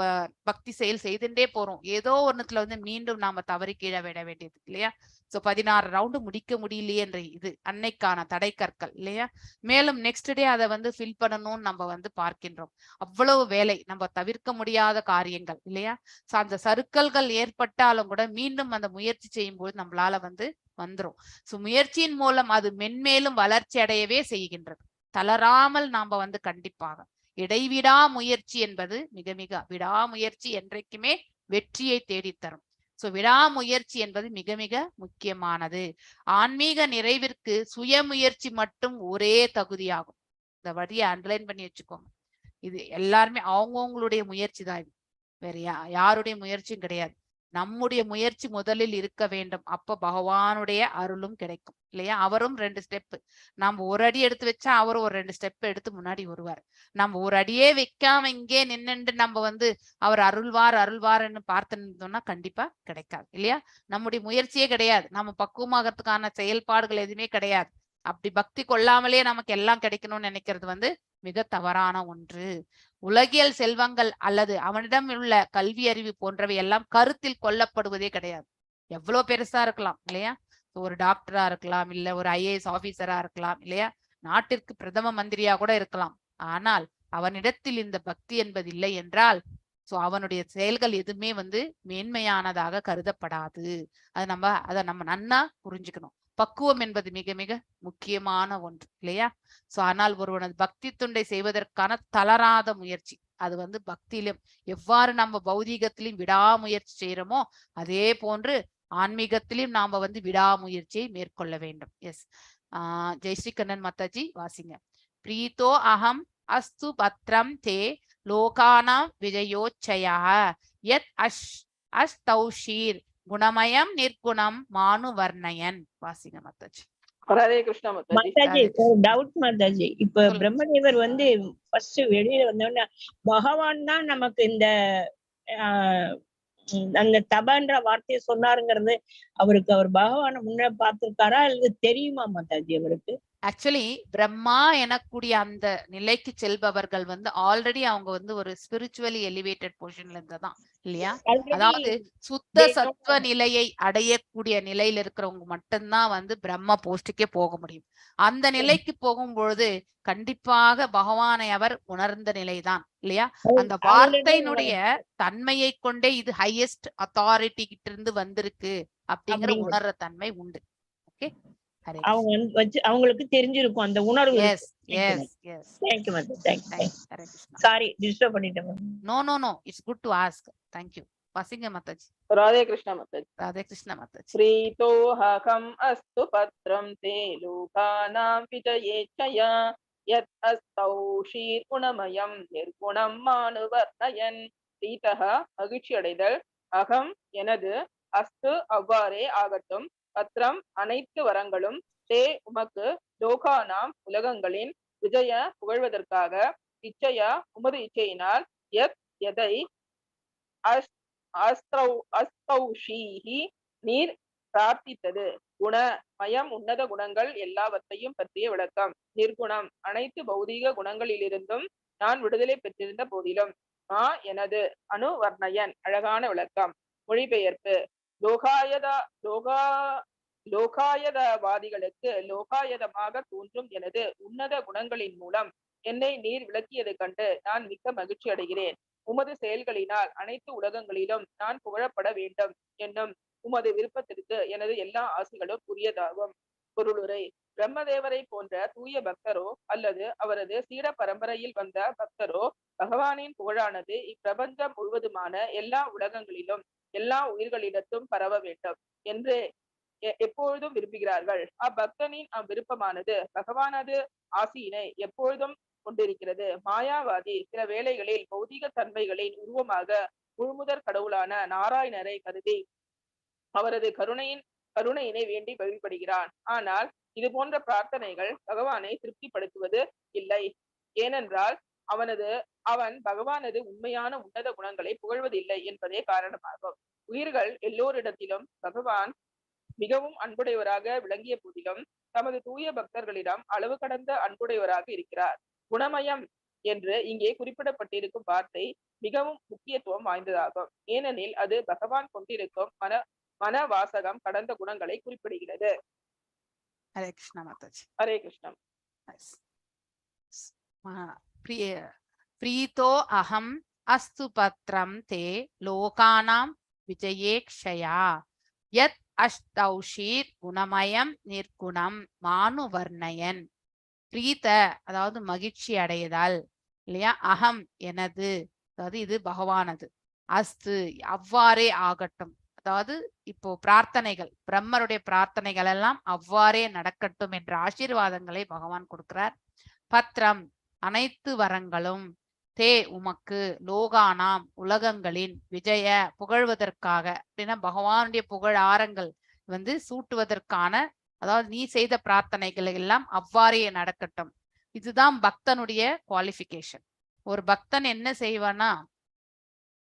பக்தி செயல் செய்துட்டே போறோம், ஏதோ ஒண்ணுத்துல வந்து மீண்டும் நாம தவறி கீழே விட வேண்டியது இல்லையா. சோ 16 ரவுண்டு முடிக்க முடியலையே என்ற இது அன்னைக்கான தடை கற்கள் இல்லையா. மேலும் நெக்ஸ்ட் டே அதை வந்து ஃபில் பண்ணணும்னு நம்ம வந்து பார்க்கின்றோம். அவ்வளவு வேலை, நம்ம தவிர்க்க முடியாத காரியங்கள் இல்லையா. சோ அந்த சறுக்கல்கள் ஏற்பட்டாலும் கூட மீண்டும் அந்த முயற்சி செய்யும் போது நம்மளால வந்து வந்துரும். சோ முயற்சியின் மூலம் அது மென்மேலும் வளர்ச்சி அடையவே செய்கின்றது. தளராமல் நாம வந்து கண்டிப்பாக இடைவிடா முயற்சி என்பது மிக மிக விடாமுயற்சி என்றைக்குமே வெற்றியை தேடித்தரும். சோ விடாமுயற்சி என்பது மிக மிக முக்கியமானது. ஆன்மீக நிறைவிற்கு சுயமுயற்சி மட்டும் ஒரே தகுதியாகும். இந்த வரியை அண்டர்லைன் பண்ணி வச்சுக்கோங்க. இது எல்லாருமே அவங்கவுங்களுடைய முயற்சி தான். இது வேற யாருடைய முயற்சியும் கிடையாது. நம்முடைய முயற்சி முதலில் இருக்க வேண்டும். அப்ப பகவானுடைய அருளும் கிடைக்கும் இல்லையா? அவரும் 2 ஸ்டெப், நம்ம ஒரு அடி எடுத்து வச்சா அவரும் ஒரு 2 ஸ்டெப் எடுத்து முன்னாடி வருவார். நம்ம ஒரு அடியே வைக்காம இங்கே நின்னுட்டு நம்ம அவர் அருள்வார்ன்னு பார்த்து நின்றோம்னா கண்டிப்பா கிடைக்காது இல்லையா? நம்முடைய முயற்சியே கிடையாது, நம்ம பக்குவமாகறதுக்கான செயல்பாடுகள் எதுவுமே கிடையாது. அப்படி பக்தி கொள்ளாமலே நமக்கு எல்லாம் கிடைக்கணும்னு நினைக்கிறது மிக தவறான ஒன்று. உலகியல் செல்வங்கள் அல்லது அவனிடம் உள்ள கல்வி அறிவு போன்றவை எல்லாம் கருத்தில் கொள்ளப்படுவதே கிடையாது. எவ்வளவு பெருசா இருக்கலாம் இல்லையா? ஒரு டாக்டரா இருக்கலாம், இல்ல ஒரு IAS ஆபீசரா இருக்கலாம் இல்லையா? நாட்டிற்கு பிரதம மந்திரியா கூட இருக்கலாம். ஆனால் அவனிடத்தில் இந்த பக்தி என்பது இல்லை என்றால் அவனுடைய செயல்கள் எதுவுமே மேன்மையானதாக கருதப்படாது. அதை நம்ம நன்னா புரிஞ்சுக்கணும். பக்குவம் என்பது மிக மிக முக்கியமான ஒன்று இல்லையா? ஆனால் ஒருவனது பக்தி தொண்டை செய்வதற்கான தளராத முயற்சி, அது பக்தியிலும் எவ்வாறு நம்ம பௌதீகத்திலும் விடாமுயற்சி செய்யறோமோ அதே போன்று ஆன்மீகத்திலும் நாம விடாமுயற்சியை மேற்கொள்ள வேண்டும். எஸ், ஜெயஸ்ரீ கண்ணன் மாதாஜி வாசிங்க. பிரீத்தோ அகம் அஸ்து பத்ரம் தே லோகானாம் விஜயோச்சயா யத் அஷ்தௌஷீர் குணமயம் நிர்குணம் மானு வர்ணயன். வாசிங்க மாதாஜி. ஹரே கிருஷ்ணா மாதாஜி. ஒரு டவுட் மாதாஜி, இப்ப பிரம்மதேவர் ஃபர்ஸ்ட் வெளியில வந்தோன்னா பகவான் தான் நமக்கு இந்த அந்த தபன்ற வார்த்தையை சொன்னாருங்கிறது அவர் பகவான முன்ன பார்த்திருக்காரா அல்லது தெரியுமா மாதாஜி அவருக்கு? ஆக்சுவலி பிரம்மா எனக்கூடிய அந்த நிலைக்கு செல்பவர்கள் ஆல்ரெடி அவங்க ஒரு ஸ்பிரிச்சுவலி எலிவேட்டட் பொசிஷன்ல இருந்ததான் இல்லையா? அதாவது சுத்த சத்துவ நிலையை அடையக்கூடிய நிலையில இருக்கிறவங்க மட்டும்தான் பிரம்ம போஸ்டுக்கே போக முடியும். அந்த நிலைக்கு போகும்பொழுது கண்டிப்பாக பகவானை அவர் உணர்ந்த நிலைதான் இல்லையா? அந்த வார்த்தையினுடைய தன்மையை கொண்டே இது ஹையஸ்ட் அத்தாரிட்டி கிட்ட இருந்து வந்திருக்கு அப்படிங்கிற உணர்ற தன்மை உண்டு. ஓகே, அவங்களுக்கு தெரிஞ்சிருக்கும் அந்த உணர்வு. Yes yes yes. Thank you Mataji. Thank you. Sorry disturb பண்ணிட்டேன். No, it's good to ask. Thank you. வாசிங்க மாதாஜி. ராதே கிருஷ்ணா மாதாஜி. ராதே கிருஷ்ணா மாதாஜி. பிரீதோஹகம் அஸ்து பத்ரம் தே லோகானாம் விஜயேச்சயா யத் அஸ்தௌஷீர் குணமயம் நிர்குணம் மானுவர்ணயன். பிரீதஹ மகிழ்ச்சி அடைதல், அகம் எனது, அஸ்து அவ்வாறே ஆகட்டும், பத்ரம் அனைத்து வரங்களும், தே உமக்கு, லோகானாம் உலகங்களின், விஜய புகழ்வதற்காக, இச்சையா உமது இச்சையினால், யத் எதை, அஸ்தௌஷீஹி நீர் பிரார்த்தித்தது, குண மயம் உன்னத குணங்கள் எல்லாவற்றையும் பற்றிய விளக்கம், நிர்குணம் அனைத்து பௌதீக குணங்களிலிருந்தும் நான் விடுதலை பெற்றிருந்த போதிலும், எனது, அனுவர்ணயன் அழகான விளக்கம். மொழிபெயர்ப்பு. லோகாயதவாதிகளுக்கு லோகாயதமாக தோன்றும் எனது உன்னத குணங்களின் மூலம் என்னை நீர் விளக்கியது கண்டு நான் மிக்க மகிழ்ச்சி அடைகிறேன். உமது செயல்களினால் அனைத்து உலகங்களிலும் நான் புகழப்பட வேண்டும் என்னும் உமது விருப்பத்திற்கு எனது எல்லா ஆசைகளும் உரியதாகும். பொருளுரை. பிரம்மதேவரை போன்ற தூய பக்தரோ அல்லது அவரது சீட பரம்பரையில் வந்த பக்தரோ பகவானின் புகழானது இப்பிரபஞ்சம் முழுவதுமான எல்லா உலகங்களிலும் எல்லா உயிர்களிடத்தும் பரவ வேண்டும் என்று எப்பொழுதும் விரும்புகிறார்கள். அவ்வக்தனின் அவ்விருப்பமானது பகவானது ஆசியினை எப்பொழுதும் கொண்டிருக்கிறது. மாயாவாதி சில வேளைகளில் பௌதிக தன்மைகளின் உருவமாக முழுமுதற் கடவுளான நாராயணரை கருதி அவரது கருணையினை வேண்டி வழிபடுகிறான். ஆனால் இது போன்ற பிரார்த்தனைகள் பகவானை திருப்திப்படுத்துவது இல்லை. ஏனென்றால் அவன் பகவானது உண்மையான உன்னத குணங்களை புகழ்வதில்லை என்பதே காரணமாகும். உயிர்கள் எல்லோரிடத்திலும் பகவான் மிகவும் அன்புடையவராக விளங்கிய போதிலும் தமது தூய பக்தர்களிடம் அளவு கடந்த அன்புடையவராக இருக்கிறார். குணமயம் என்று இங்கே குறிப்பிடப்பட்டிருக்கும் வார்த்தை மிகவும் முக்கியத்துவம் வாய்ந்ததாகும். ஏனெனில் அது பகவான் கொண்டிருக்கும் மனவாசகம் கடந்த குணங்களை குறிப்பிடுகிறது. ஹரே கிருஷ்ணா மாதாஜி. ஹரே கிருஷ்ணா. பிரீதோ அகம் அஸ்து பத்ரம் தே லோகானாம் விஜயேக்ஷயா யத் அஷ்தௌஷீர் குணமயம் நிர்குணம் மானு வர்ணயன். பிரீத அதாவது மகிழ்ச்சி அடையதால் இல்லையா? அகம் எனது, அதாவது இது பகவானது. அஸ்து அவ்வாறே ஆகட்டும், அதாவது இப்போ பிரார்த்தனைகள் பிரம்மருடைய பிரார்த்தனைகள் எல்லாம் அவ்வாறே நடக்கட்டும் என்ற ஆசீர்வாதங்களை பகவான் கொடுக்கிறார். பத்ரம் அனைத்து வரங்களும், தே உமக்கு லோகானாம் உலகங்களின் விஜய புகழ்வதற்காக அப்படின்னா பகவானுடைய புகழாரங்கள் வந்து சூட்டுவதற்கான, அதாவது நீ செய்த பிரார்த்தனைகள் எல்லாம் அவ்வாறே நடக்கட்டும். இதுதான் பக்தனுடைய குவாலிஃபிகேஷன். ஒரு பக்தன் என்ன செய்வானா,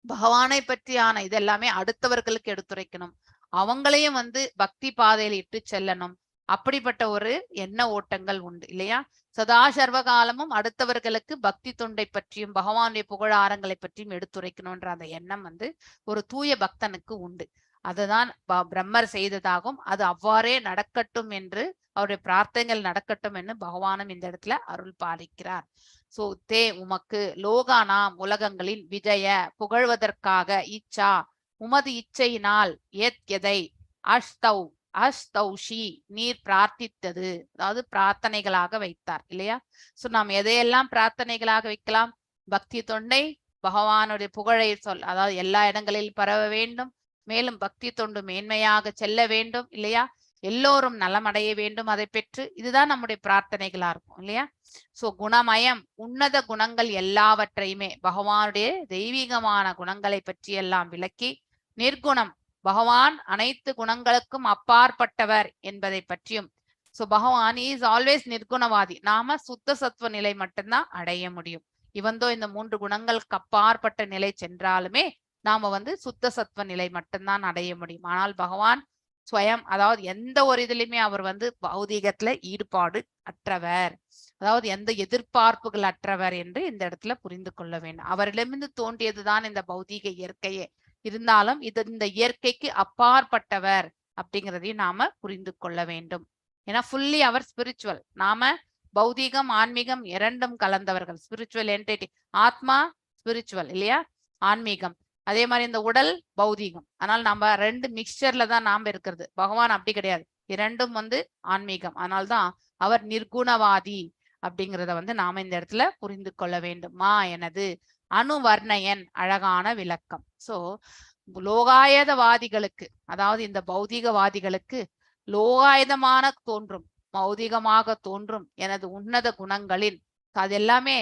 பகவானை பற்றியான இதெல்லாமே அடுத்தவர்களுக்கு எடுத்துரைக்கணும், அவங்களையும் வந்து பக்தி பாதையில் இட்டு செல்லணும். அப்படிப்பட்ட ஒரு எண்ண ஓட்டங்கள் உண்டு இல்லையா? சதா சர்வகாலமும் அடுத்தவர்களுக்கு பக்தி தொண்டை பற்றியும் பகவானுடைய புகழாரங்களை பற்றியும் எடுத்துரைக்கணும்ன்ற அந்த எண்ணம் வந்து ஒரு தூய பக்தனுக்கு உண்டு. அதுதான் பிரம்மர் செய்ததாகும். அது அவ்வாறே நடக்கட்டும் என்று, அவருடைய பிரார்த்தனைகள் நடக்கட்டும் என்று பகவானும் இந்த இடத்துல அருள் பாலிக்கிறார். சோ தே உமக்கு லோகானாம் உலகங்களின் விஜய புகழ்வதற்காக இச்சா உமது இச்சையினால் எதை அஷ்தௌஷி நீர் பிரார்த்தித்தது, அதாவது பிரார்த்தனைகளாக வைத்தார் இல்லையா? சோ நாம் எதையெல்லாம் பிரார்த்தனைகளாக வைக்கலாம்? பக்தி தொண்டை, பகவானுடைய புகழை அதாவது எல்லா இடங்களிலும் பரவ வேண்டும், மேலும் பக்தி தொண்டு மேன்மையாக செல்ல வேண்டும் இல்லையா? எல்லோரும் நலமடைய வேண்டும் அதை பெற்று, இதுதான் நம்முடைய பிரார்த்தனைகளா இருக்கும் இல்லையா? சோ குணமயம் உன்னத குணங்கள் எல்லாவற்றையுமே பகவானுடைய தெய்வீகமான குணங்களை பற்றி எல்லாம் விளக்கி, நிர்குணம் பகவான் அனைத்து குணங்களுக்கும் அப்பாற்பட்டவர் என்பதை பற்றியும். சோ பகவான் இஸ் ஆல்வேஸ் நிர்குணவாதி. நாம சுத்த சத்துவ நிலை மட்டும்தான் அடைய முடியும். இவந்தோ இந்த 3 குணங்களுக்கு அப்பாற்பட்ட நிலை சென்றாலுமே நாம வந்து சுத்த சத்துவ நிலை மட்டும்தான் அடைய முடியும். ஆனால் பகவான் ஸ்வயம், அதாவது எந்த ஒரு இதுலயுமே அவர் வந்து பௌதீகத்துல ஈடுபாடு அற்றவர், அதாவது எந்த எதிர்பார்ப்புகள் அற்றவர் என்று இந்த இடத்துல புரிந்து கொள்ள வேண்டும். அவரிடமிருந்து தோன்றியதுதான் இந்த பௌதீக இயற்கையே. இருந்தாலும் இந்த இயற்கைக்கு அப்பாற்பட்டவர் அப்படிங்கிறதையும் நாம புரிந்து கொள்ள வேண்டும். ஏன்னா ஃபுல்லி அவர் ஸ்பிரிச்சுவல், நாம பௌதீகம் ஆன்மீகம் இரண்டும் கலந்தவர்கள். ஸ்பிரிச்சுவல் என்டிட்டி, ஆத்மா ஸ்பிரிச்சுவல் இல்லையா, ஆன்மீகம். அதே மாதிரி இந்த உடல் பௌதீகம். ஆனால் நம்ம 2 மிக்சர்ல தான் நாம இருக்கிறது. பகவான் அப்படி கிடையாது, இரண்டும் வந்து ஆன்மீகம். அதனால்தான் அவர் நிர்குணவாதி அப்படிங்கிறத வந்து நாம இந்த இடத்துல புரிந்து கொள்ள வேண்டும். எனது அணுவர்ணயன் அழகான விளக்கம். சோ லோகாயதவாதிகளுக்கு, அதாவது இந்த பௌதீகவாதிகளுக்கு லோகாயுதமான தோன்றும், பௌதீகமாக தோன்றும் எனது உன்னத குணங்களின், அது எல்லாமே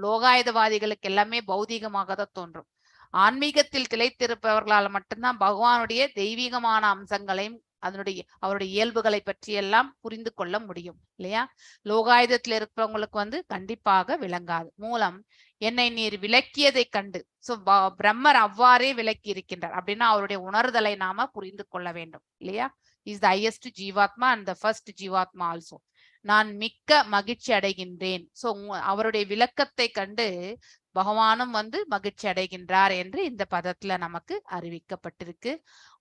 லோகாயுதவாதிகளுக்கு எல்லாமே பௌதீகமாக தான் தோன்றும். ஆன்மீகத்தில் திளைத்திருப்பவர்களால் மட்டும்தான் பகவானுடைய தெய்வீகமான அம்சங்களையும் அவருடைய இயல்புகளை பற்றி எல்லாம் புரிந்து கொள்ள முடியும் இல்லையா? லோகாயுதத்தில் இருப்பவங்களுக்கு வந்து கண்டிப்பாக விளங்காது. மூலம் என்னை நீர் விளக்கியதை கண்டு, சோ பிரம்மர் அவ்வாறே விளக்கி இருக்கின்றார் அப்படின்னா அவருடைய உணர்தலை நாம புரிந்து கொள்ள வேண்டும் இல்லையா? இஸ் த ஹையஸ்ட் ஜீவாத்மா அண்ட் த ஃபர்ஸ்ட் ஜீவாத்மா ஆல்சோ. நான் மிக்க மகிழ்ச்சி அடைகின்றேன். சோ அவருடைய விளக்கத்தை கண்டு பகவானும் வந்து மகிழ்ச்சி அடைகின்றார் என்று இந்த பதத்துல நமக்கு அறிவிக்கப்பட்டிருக்கு.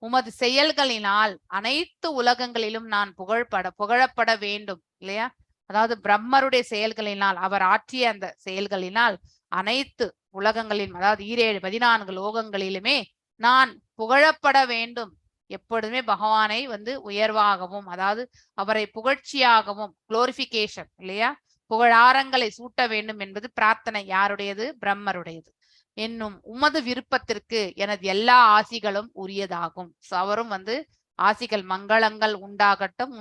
உமது செயல்களினால் அனைத்து உலகங்களிலும் நான் புகழப்பட வேண்டும் இல்லையா? அதாவது பிரம்மருடைய செயல்களினால், அவர் ஆற்றிய அந்த செயல்களினால் அனைத்து உலகங்களிலும், அதாவது 14 லோகங்களிலுமே நான் புகழப்பட வேண்டும். எப்பொழுதுமே பகவானை வந்து உயர்வாகவும், அதாவது அவரை புகழ்ச்சியாகவும், குளோரிபிகேஷன் இல்லையா, புகழாரங்களை சூட்ட வேண்டும் என்பது பிரார்த்தனை. யாருடையது? பிரம்மருடையது. என்னும் உமது விருப்பத்திற்கு எனது எல்லா ஆசிகளும் உரியதாகும். அவரும் வந்து ஆசிகள் மங்களங்கள் உண்டாகட்டும்,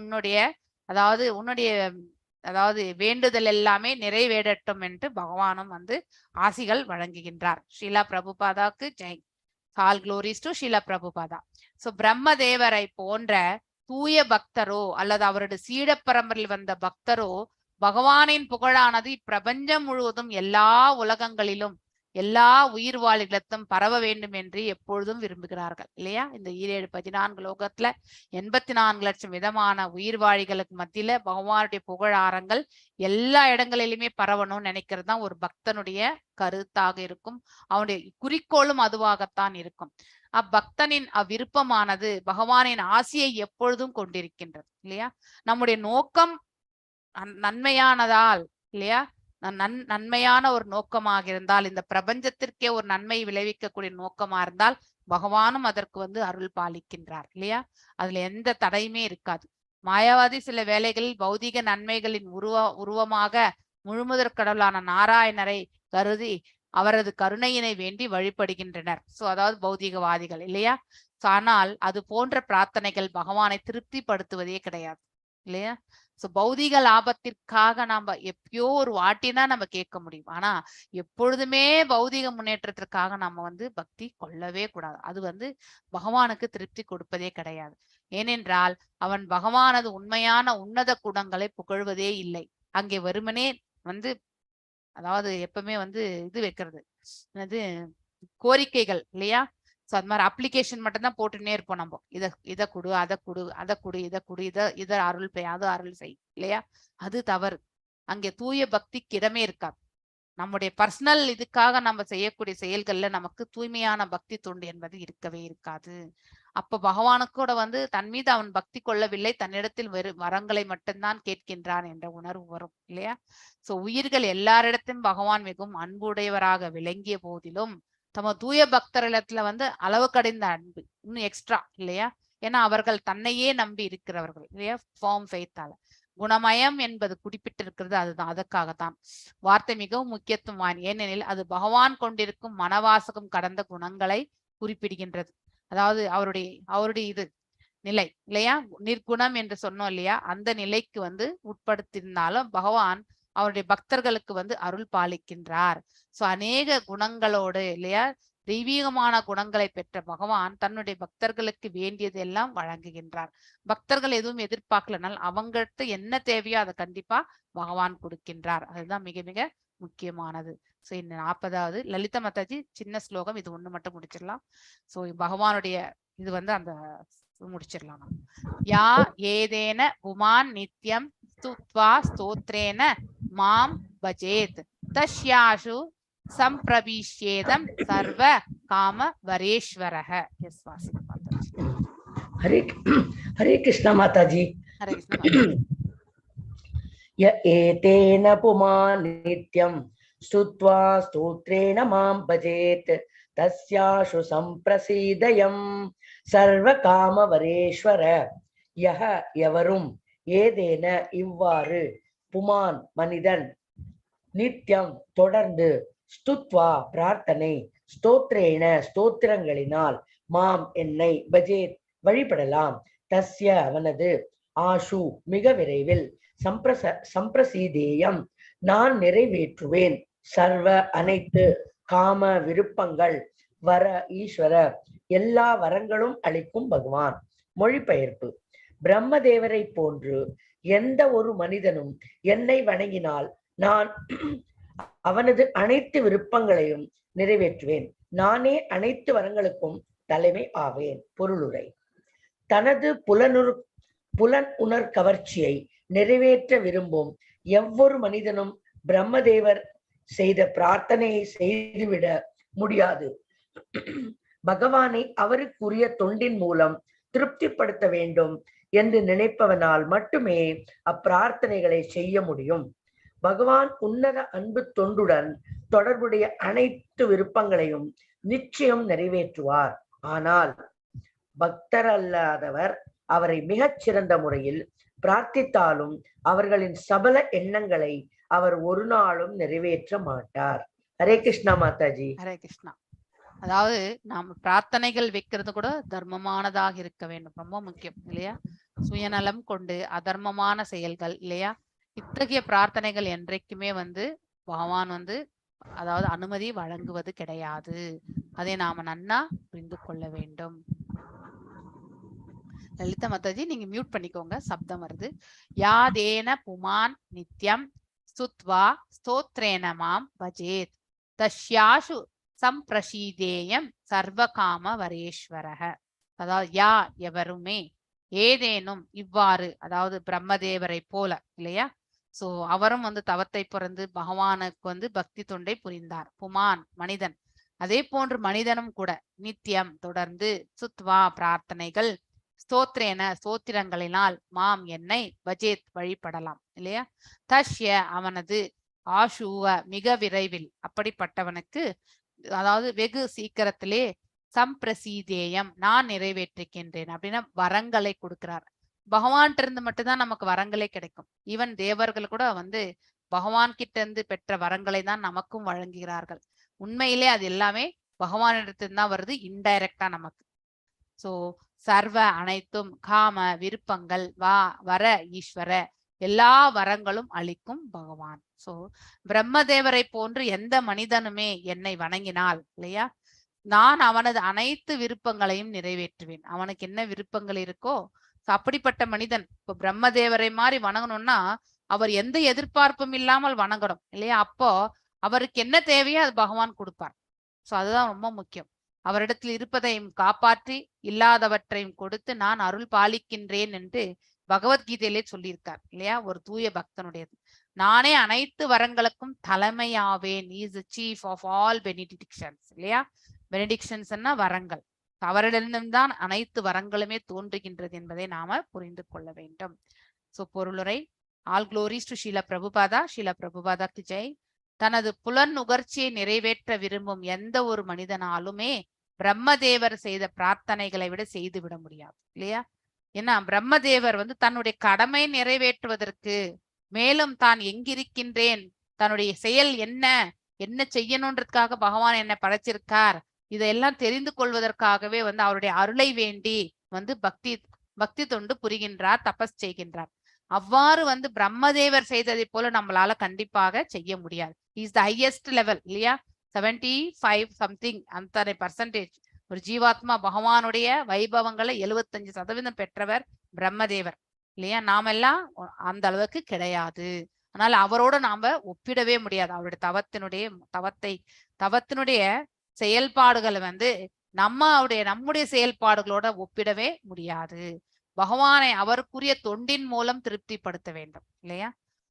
அதாவது வேண்டுதல் எல்லாமே நிறைவேறட்டும் என்று பகவானும் வந்து ஆசிகள் வழங்குகின்றார். ஷீலா பிரபுபாதாக்கு ஜெய். All glories to Srila Prabhupada. So பிரம்மதேவரை போன்ற தூய பக்தரோ அல்லது அவருடைய சீட பரம்பரையில் வந்த பக்தரோ பகவானின் புகழானது இப்பிரபஞ்சம் முழுவதும் எல்லா உலகங்களிலும் எல்லா உயிர் வாழிகளும் பரவ வேண்டும் என்று எப்பொழுதும் விரும்புகிறார்கள் இல்லையா? இந்த 14 லோகத்துல 84 லட்சம் விதமான உயிர் வாழிகளுக்கு மத்தியில பகவானுடைய புகழாரங்கள் எல்லா இடங்களிலுமே பரவணும்னு நினைக்கிறது தான் ஒரு பக்தனுடைய கருத்தாக இருக்கும். அவனுடைய குறிக்கோளும் அதுவாகத்தான் இருக்கும். அப்பக்தனின் அவ்விருப்பமானது பகவானின் ஆசியை எப்பொழுதும் கொண்டிருக்கின்றது இல்லையா? நம்முடைய நோக்கம் நன்மையானதால் இல்லையா, நன்மையான ஒரு நோக்கமாக இருந்தால், இந்த பிரபஞ்சத்திற்கே ஒரு நன்மை விளைவிக்கக்கூடிய நோக்கமா இருந்தால் பகவானும் அதற்கு வந்து அருள் பாலிக்கின்றார் இல்லையா? அதுல எந்த தடையுமே இருக்காது. மாயாவாதி சில வேளைகளில் பௌதிக நன்மைகளின் உருவமாக முழுமுதற் கடவுளான நாராயணரை கருதி அவரது கருணையினை வேண்டி வழிபடுகின்றனர். சோ அதாவது பௌதிகவாதிகள் இல்லையா? ஆனால் அது போன்ற பிரார்த்தனைகள் பகவானை திருப்திப்படுத்துவதே கிடையாது இல்லையா? சோ பௌதிக லாபத்திற்காக நாம எப்பயோ ஒரு வாட்டினா நம்ம கேட்க முடியும். ஆனா எப்பொழுதுமே பௌதிக முன்னேற்றத்திற்காக நம்ம வந்து பக்தி கொள்ளவே கூடாது. அது வந்து பகவானுக்கு திருப்தி கொடுப்பதே கிடையாது. ஏனென்றால் அவன் பகவானது உண்மையான உன்னத குணங்களை புகழ்வதே இல்லை. அங்கே வெறுமனே வந்து அதாவது எப்பவுமே வந்து இது வைக்கிறது என்னது கோரிக்கைகள் இல்லையா? சோ அது மாதிரி அப்ளிகேஷன் மட்டும் தான் போட்டுன்னே இருப்போம் நம்ம. இத கொடு, அதை கொடு, அதை கொடு, இதை கொடு, இத அருள் பெய், அது அருள் செய் இல்லையா? அது தவறு. அங்கே தூய பக்திக்கு இடமே இருக்காது. நம்முடைய பர்சனல் இதுக்காக நம்ம செய்யக்கூடிய செயல்கள்ல நமக்கு தூய்மையான பக்தி தொண்டு என்பது இருக்கவே இருக்காது. அப்ப பகவானுக்கூட வந்து தன் மீது அவன் பக்தி கொள்ளவில்லை, தன்னிடத்தில் வரங்களை மட்டும்தான் கேட்கின்றான் என்ற உணர்வு வரும் இல்லையா? சோ உயிர்கள் எல்லாரிடத்திலும் பகவான் மிகவும் அன்புடையவராக விளங்கிய போதிலும் தம தூய பக்தரிடத்துல வந்து அளவு கடைந்த அன்பு இன்னும் எக்ஸ்ட்ரா இல்லையா? ஏன்னா அவர்கள் தன்னையே நம்பி இருக்கிறவர்கள் இல்லையா? ஃபார்ம் ஃபெய்த்தால குணமயம் என்பது குறிப்பிட்டிருக்கிறது. அதுதான், அதற்காகத்தான் வார்த்தை மிகவும் முக்கியத்துவம். ஏனெனில் அது பகவான் கொண்டிருக்கும் மனவாசகம் கடந்த குணங்களை குறிப்பிடுகின்றது. அதாவது அவருடைய இது நிலை இல்லையா? நிர்குணம் என்று சொன்னோம் இல்லையா? அந்த நிலைக்கு வந்து உட்படுத்தியிருந்தாலும் பகவான் அவருடைய பக்தர்களுக்கு வந்து அருள் பாலிக்கின்றார். சோ அநேக குணங்களோடு இல்லையா? தெய்வீகமான குணங்களை பெற்ற பகவான் தன்னுடைய பக்தர்களுக்கு வேண்டியது எல்லாம் வழங்குகின்றார். பக்தர்கள் எதுவும் எதிர்பார்க்கலனால் அவங்கள்ட்ட என்ன தேவையோ அதை கண்டிப்பா பகவான் கொடுக்கின்றார். அதுதான் மிக மிக முக்கியமானது. சோ இந்த 40வது லலிதா மாதாஜி சின்ன ஸ்லோகம், இது ஒண்ணு மட்டும் முடிச்சிடலாம். சோ பகவானுடைய இது வந்து அந்த முடிச்சிடலாம். யா ஏதேன புமான் நித்யம் ஸ்துத்வா ஸ்தோத்ரேன மாம் பஜேத் தஸ்யாஷு சம்பிரபிஷேதம் சர்வ காம வரேஸ்வரஹ. எஸ் வாசி மாதாஜி. ஹரே கிருஷ்ணா மாதாஜி. ஹரே கிருஷ்ணா. ய ஏதேன புமான் நித்யம் ஸ்துத்வா ஸ்தோத்ரேன மாம் பஜேத் தஸ்யாஷு சம்பிரசீதயம் சர்வ காம வரேஸ்வர. யஹ எவரும், ஏதேன இவ்வாறு, புமான் மனிதன், நித்யம் தொடர்ந்து, ஸ்துத்வா பிரார்த்தனை, ஸ்தோத்ரேன ஸ்தோத்திரங்களினால், மாம் என்னை, பஜேத் வழிபடலாம், தஸ்ய அவனது, ஆஷு மிக விரைவில், சம்பிரசீதேயம் நான் நிறைவேற்றுவேன், சர்வ அனைத்து, காம விருப்பங்கள், வர ஈஸ்வர எல்லா வரங்களும் அளிக்கும் பகவான். மொழிபெயர்ப்பு. பிரம்மதேவரை போன்று எந்த ஒரு மனிதனும் என்னை வணங்கினால் நான் அவனது அனைத்து விருப்பங்களையும் நிறைவேற்றுவேன். நானே அனைத்து வரங்களுக்கும் தலைமை ஆவேன். பொருளுரை. தனது புலன் உணர் கவர்ச்சியை நிறைவேற்ற விரும்பும் எவ்வொரு மனிதனும் பிரம்மதேவர் செய்த பிரார்த்தனையை செய்துவிட முடியாது. பகவானை அவருக்குரிய தொண்டின் மூலம் திருப்திப்படுத்த வேண்டும் என்று நினைப்பவனால் மட்டுமே அப்பிரார்த்தனைகளை செய்ய முடியும். பகவான் உன்னத அன்பு தொண்டுடன் தொடர்புடைய அனைத்து விருப்பங்களையும் நிச்சயம் நிறைவேற்றுவார். ஆனால் பக்தர் அல்லாதவர் அவரை மிகச் சிறந்த முறையில் பிரார்த்தித்தாலும் அவர்களின் சபல எண்ணங்களை அவர் ஒரு நாளும் நிறைவேற்ற மாட்டார். ஹரே கிருஷ்ணா மாதாஜி. ஹரே கிருஷ்ணா. அதாவது நாம பிரார்த்தனைகள் வைக்கிறது கூட தர்மமானதாக இருக்க வேண்டும், ரொம்ப முக்கியம் இல்லையா? சுயநலம் கொண்டு அதர்மமான செயல்கள் இல்லையா, இத்தகைய பிரார்த்தனைகள் என்றைக்குமே வந்து பகவான் வந்து அதாவது அனுமதி வழங்குவது கிடையாது. அதை நாம நன்னா புரிந்து கொள்ள வேண்டும். லலிதா மாதாஜி நீங்க மியூட் பண்ணிக்கோங்க, சப்தம் வருது. யாதேன புமான் நித்யம் ஸ்துத்வா ஸ்தோத்ரேன மாம் பஜேத் தஸ்யாஷு சம்பிரசீதேயம் சர்வகாம வரேஸ்வரஹ. அதாவது யா எவருமே, ஏதேனும் இவ்வாறு, அதாவது பிரம்மதேவரை போல இல்லையா? சோ அவரும் வந்து தவத்தை பிறந்து பகவானுக்கு வந்து பக்தி தொண்டை புரிந்தார். புமான் மனிதன், அதே போன்று மனிதனும் கூட நித்தியம் தொடர்ந்து, சுத்வா பிரார்த்தனைகள், ஸ்தோத்ரேன ஸ்தோத்திரங்களினால், மாம் என்னை, பஜேத் வழிபடலாம் இல்லையா? தஷ்ய அவனது, ஆஷுவ மிக விரைவில், அப்படிப்பட்டவனுக்கு அதாவது வெகு சீக்கிரத்திலே, சம்பிரசீதேயம் நான் நிறைவேற்றிக்கின்றேன் அப்படின்னா வரங்களை கொடுக்கிறார். பகவான் இருந்து மட்டும்தான் நமக்கு வரங்களே கிடைக்கும். ஈவன் தேவர்கள் கூட வந்து பகவான் கிட்ட இருந்து பெற்ற வரங்களை தான் நமக்கும் வழங்குகிறார்கள். உண்மையிலே அது எல்லாமே பகவானிடத்திலிருந்து தான் வருது, இன்டைரக்டா நமக்கு. சோ சர்வ அனைத்தும், காம விருப்பங்கள், வர ஈஸ்வர எல்லா வரங்களும் அளிக்கும் பகவான். சோ பிரம்மதேவரை போன்று எந்த மனிதனுமே என்னை வணங்கினால் இல்லையா, நான் அவனது அனைத்து விருப்பங்களையும் நிறைவேற்றுவேன். அவனுக்கு என்ன விருப்பங்கள் இருக்கோ அப்படிப்பட்ட மனிதன் இப்ப பிரம்மதேவரை மாதிரி வணங்கணும்னா அவர் எந்த எதிர்பார்ப்பும் இல்லாமல் வணங்கணும் இல்லையா. அப்போ அவருக்கு என்ன தேவையோ அது பகவான் கொடுப்பார். சோ அதுதான் ரொம்ப முக்கியம். அவரிடத்தில் இருப்பதையும் காப்பாற்றி இல்லாதவற்றையும் கொடுத்து நான் அருள் பாலிக்கின்றேன் என்று பகவத்கீதையிலே சொல்லியிருக்கார் இல்லையா. ஒரு தூய பக்தனுடையது நானே அனைத்து வரங்களுக்கும் தலைமையாவேன். Is the chief of all benedictions இல்லையா. பெனிடிக்ஷன்ஸ்னா வரங்கள். அவரிடம்தான் அனைத்து வரங்களுமே தோன்றுகின்றது என்பதை நாம புரிந்து கொள்ள வேண்டும். சோ பொருளுரை. All glories to Srila Prabhupada. Srila பிரபுபாதாக்கு ஜெய். தனது புலன் நுகர்ச்சியை நிறைவேற்ற விரும்பும் எந்த ஒரு மனிதனாலுமே பிரம்மதேவர் செய்த பிரார்த்தனைகளை விட செய்து விட முடியாது இல்லையா. ஏன்னா பிரம்மதேவர் தன்னுடைய கடமை நிறைவேற்றுவதற்கு, மேலும் தான் எங்கிருக்கின்றேன், தன்னுடைய செயல் என்ன என்ன செய்யணுன்றதுக்காக பகவான் என்னை படைச்சிருக்கார், இதையெல்லாம் தெரிந்து கொள்வதற்காகவே அவருடைய அருளை வேண்டி பக்தி தொண்டு புரிகின்றார், தபஸ் செய்கின்றார். அவ்வாறு பிரம்மதேவர் செய்ததை போல நம்மளால கண்டிப்பாக செய்ய முடியாது. இஸ் த ஹையஸ்ட் லெவல் இல்லையா. 75 சம்திங் அந்த பர்சன்டேஜ் ஒரு ஜீவாத்மா பகவானுடைய வைபவங்களை 75% பெற்றவர் பிரம்மதேவர் இல்லையா. நாமெல்லாம் அந்த அளவுக்கு கிடையாது. அதனால அவரோட நாம ஒப்பிடவே முடியாது. அவருடைய தவத்தினுடைய செயல்பாடுகளை நம்முடைய செயல்பாடுகளோட ஒப்பிடவே முடியாது. பகவானை அவருக்குரிய தொண்டின் மூலம் திருப்திப்படுத்த வேண்டும் இல்லையா.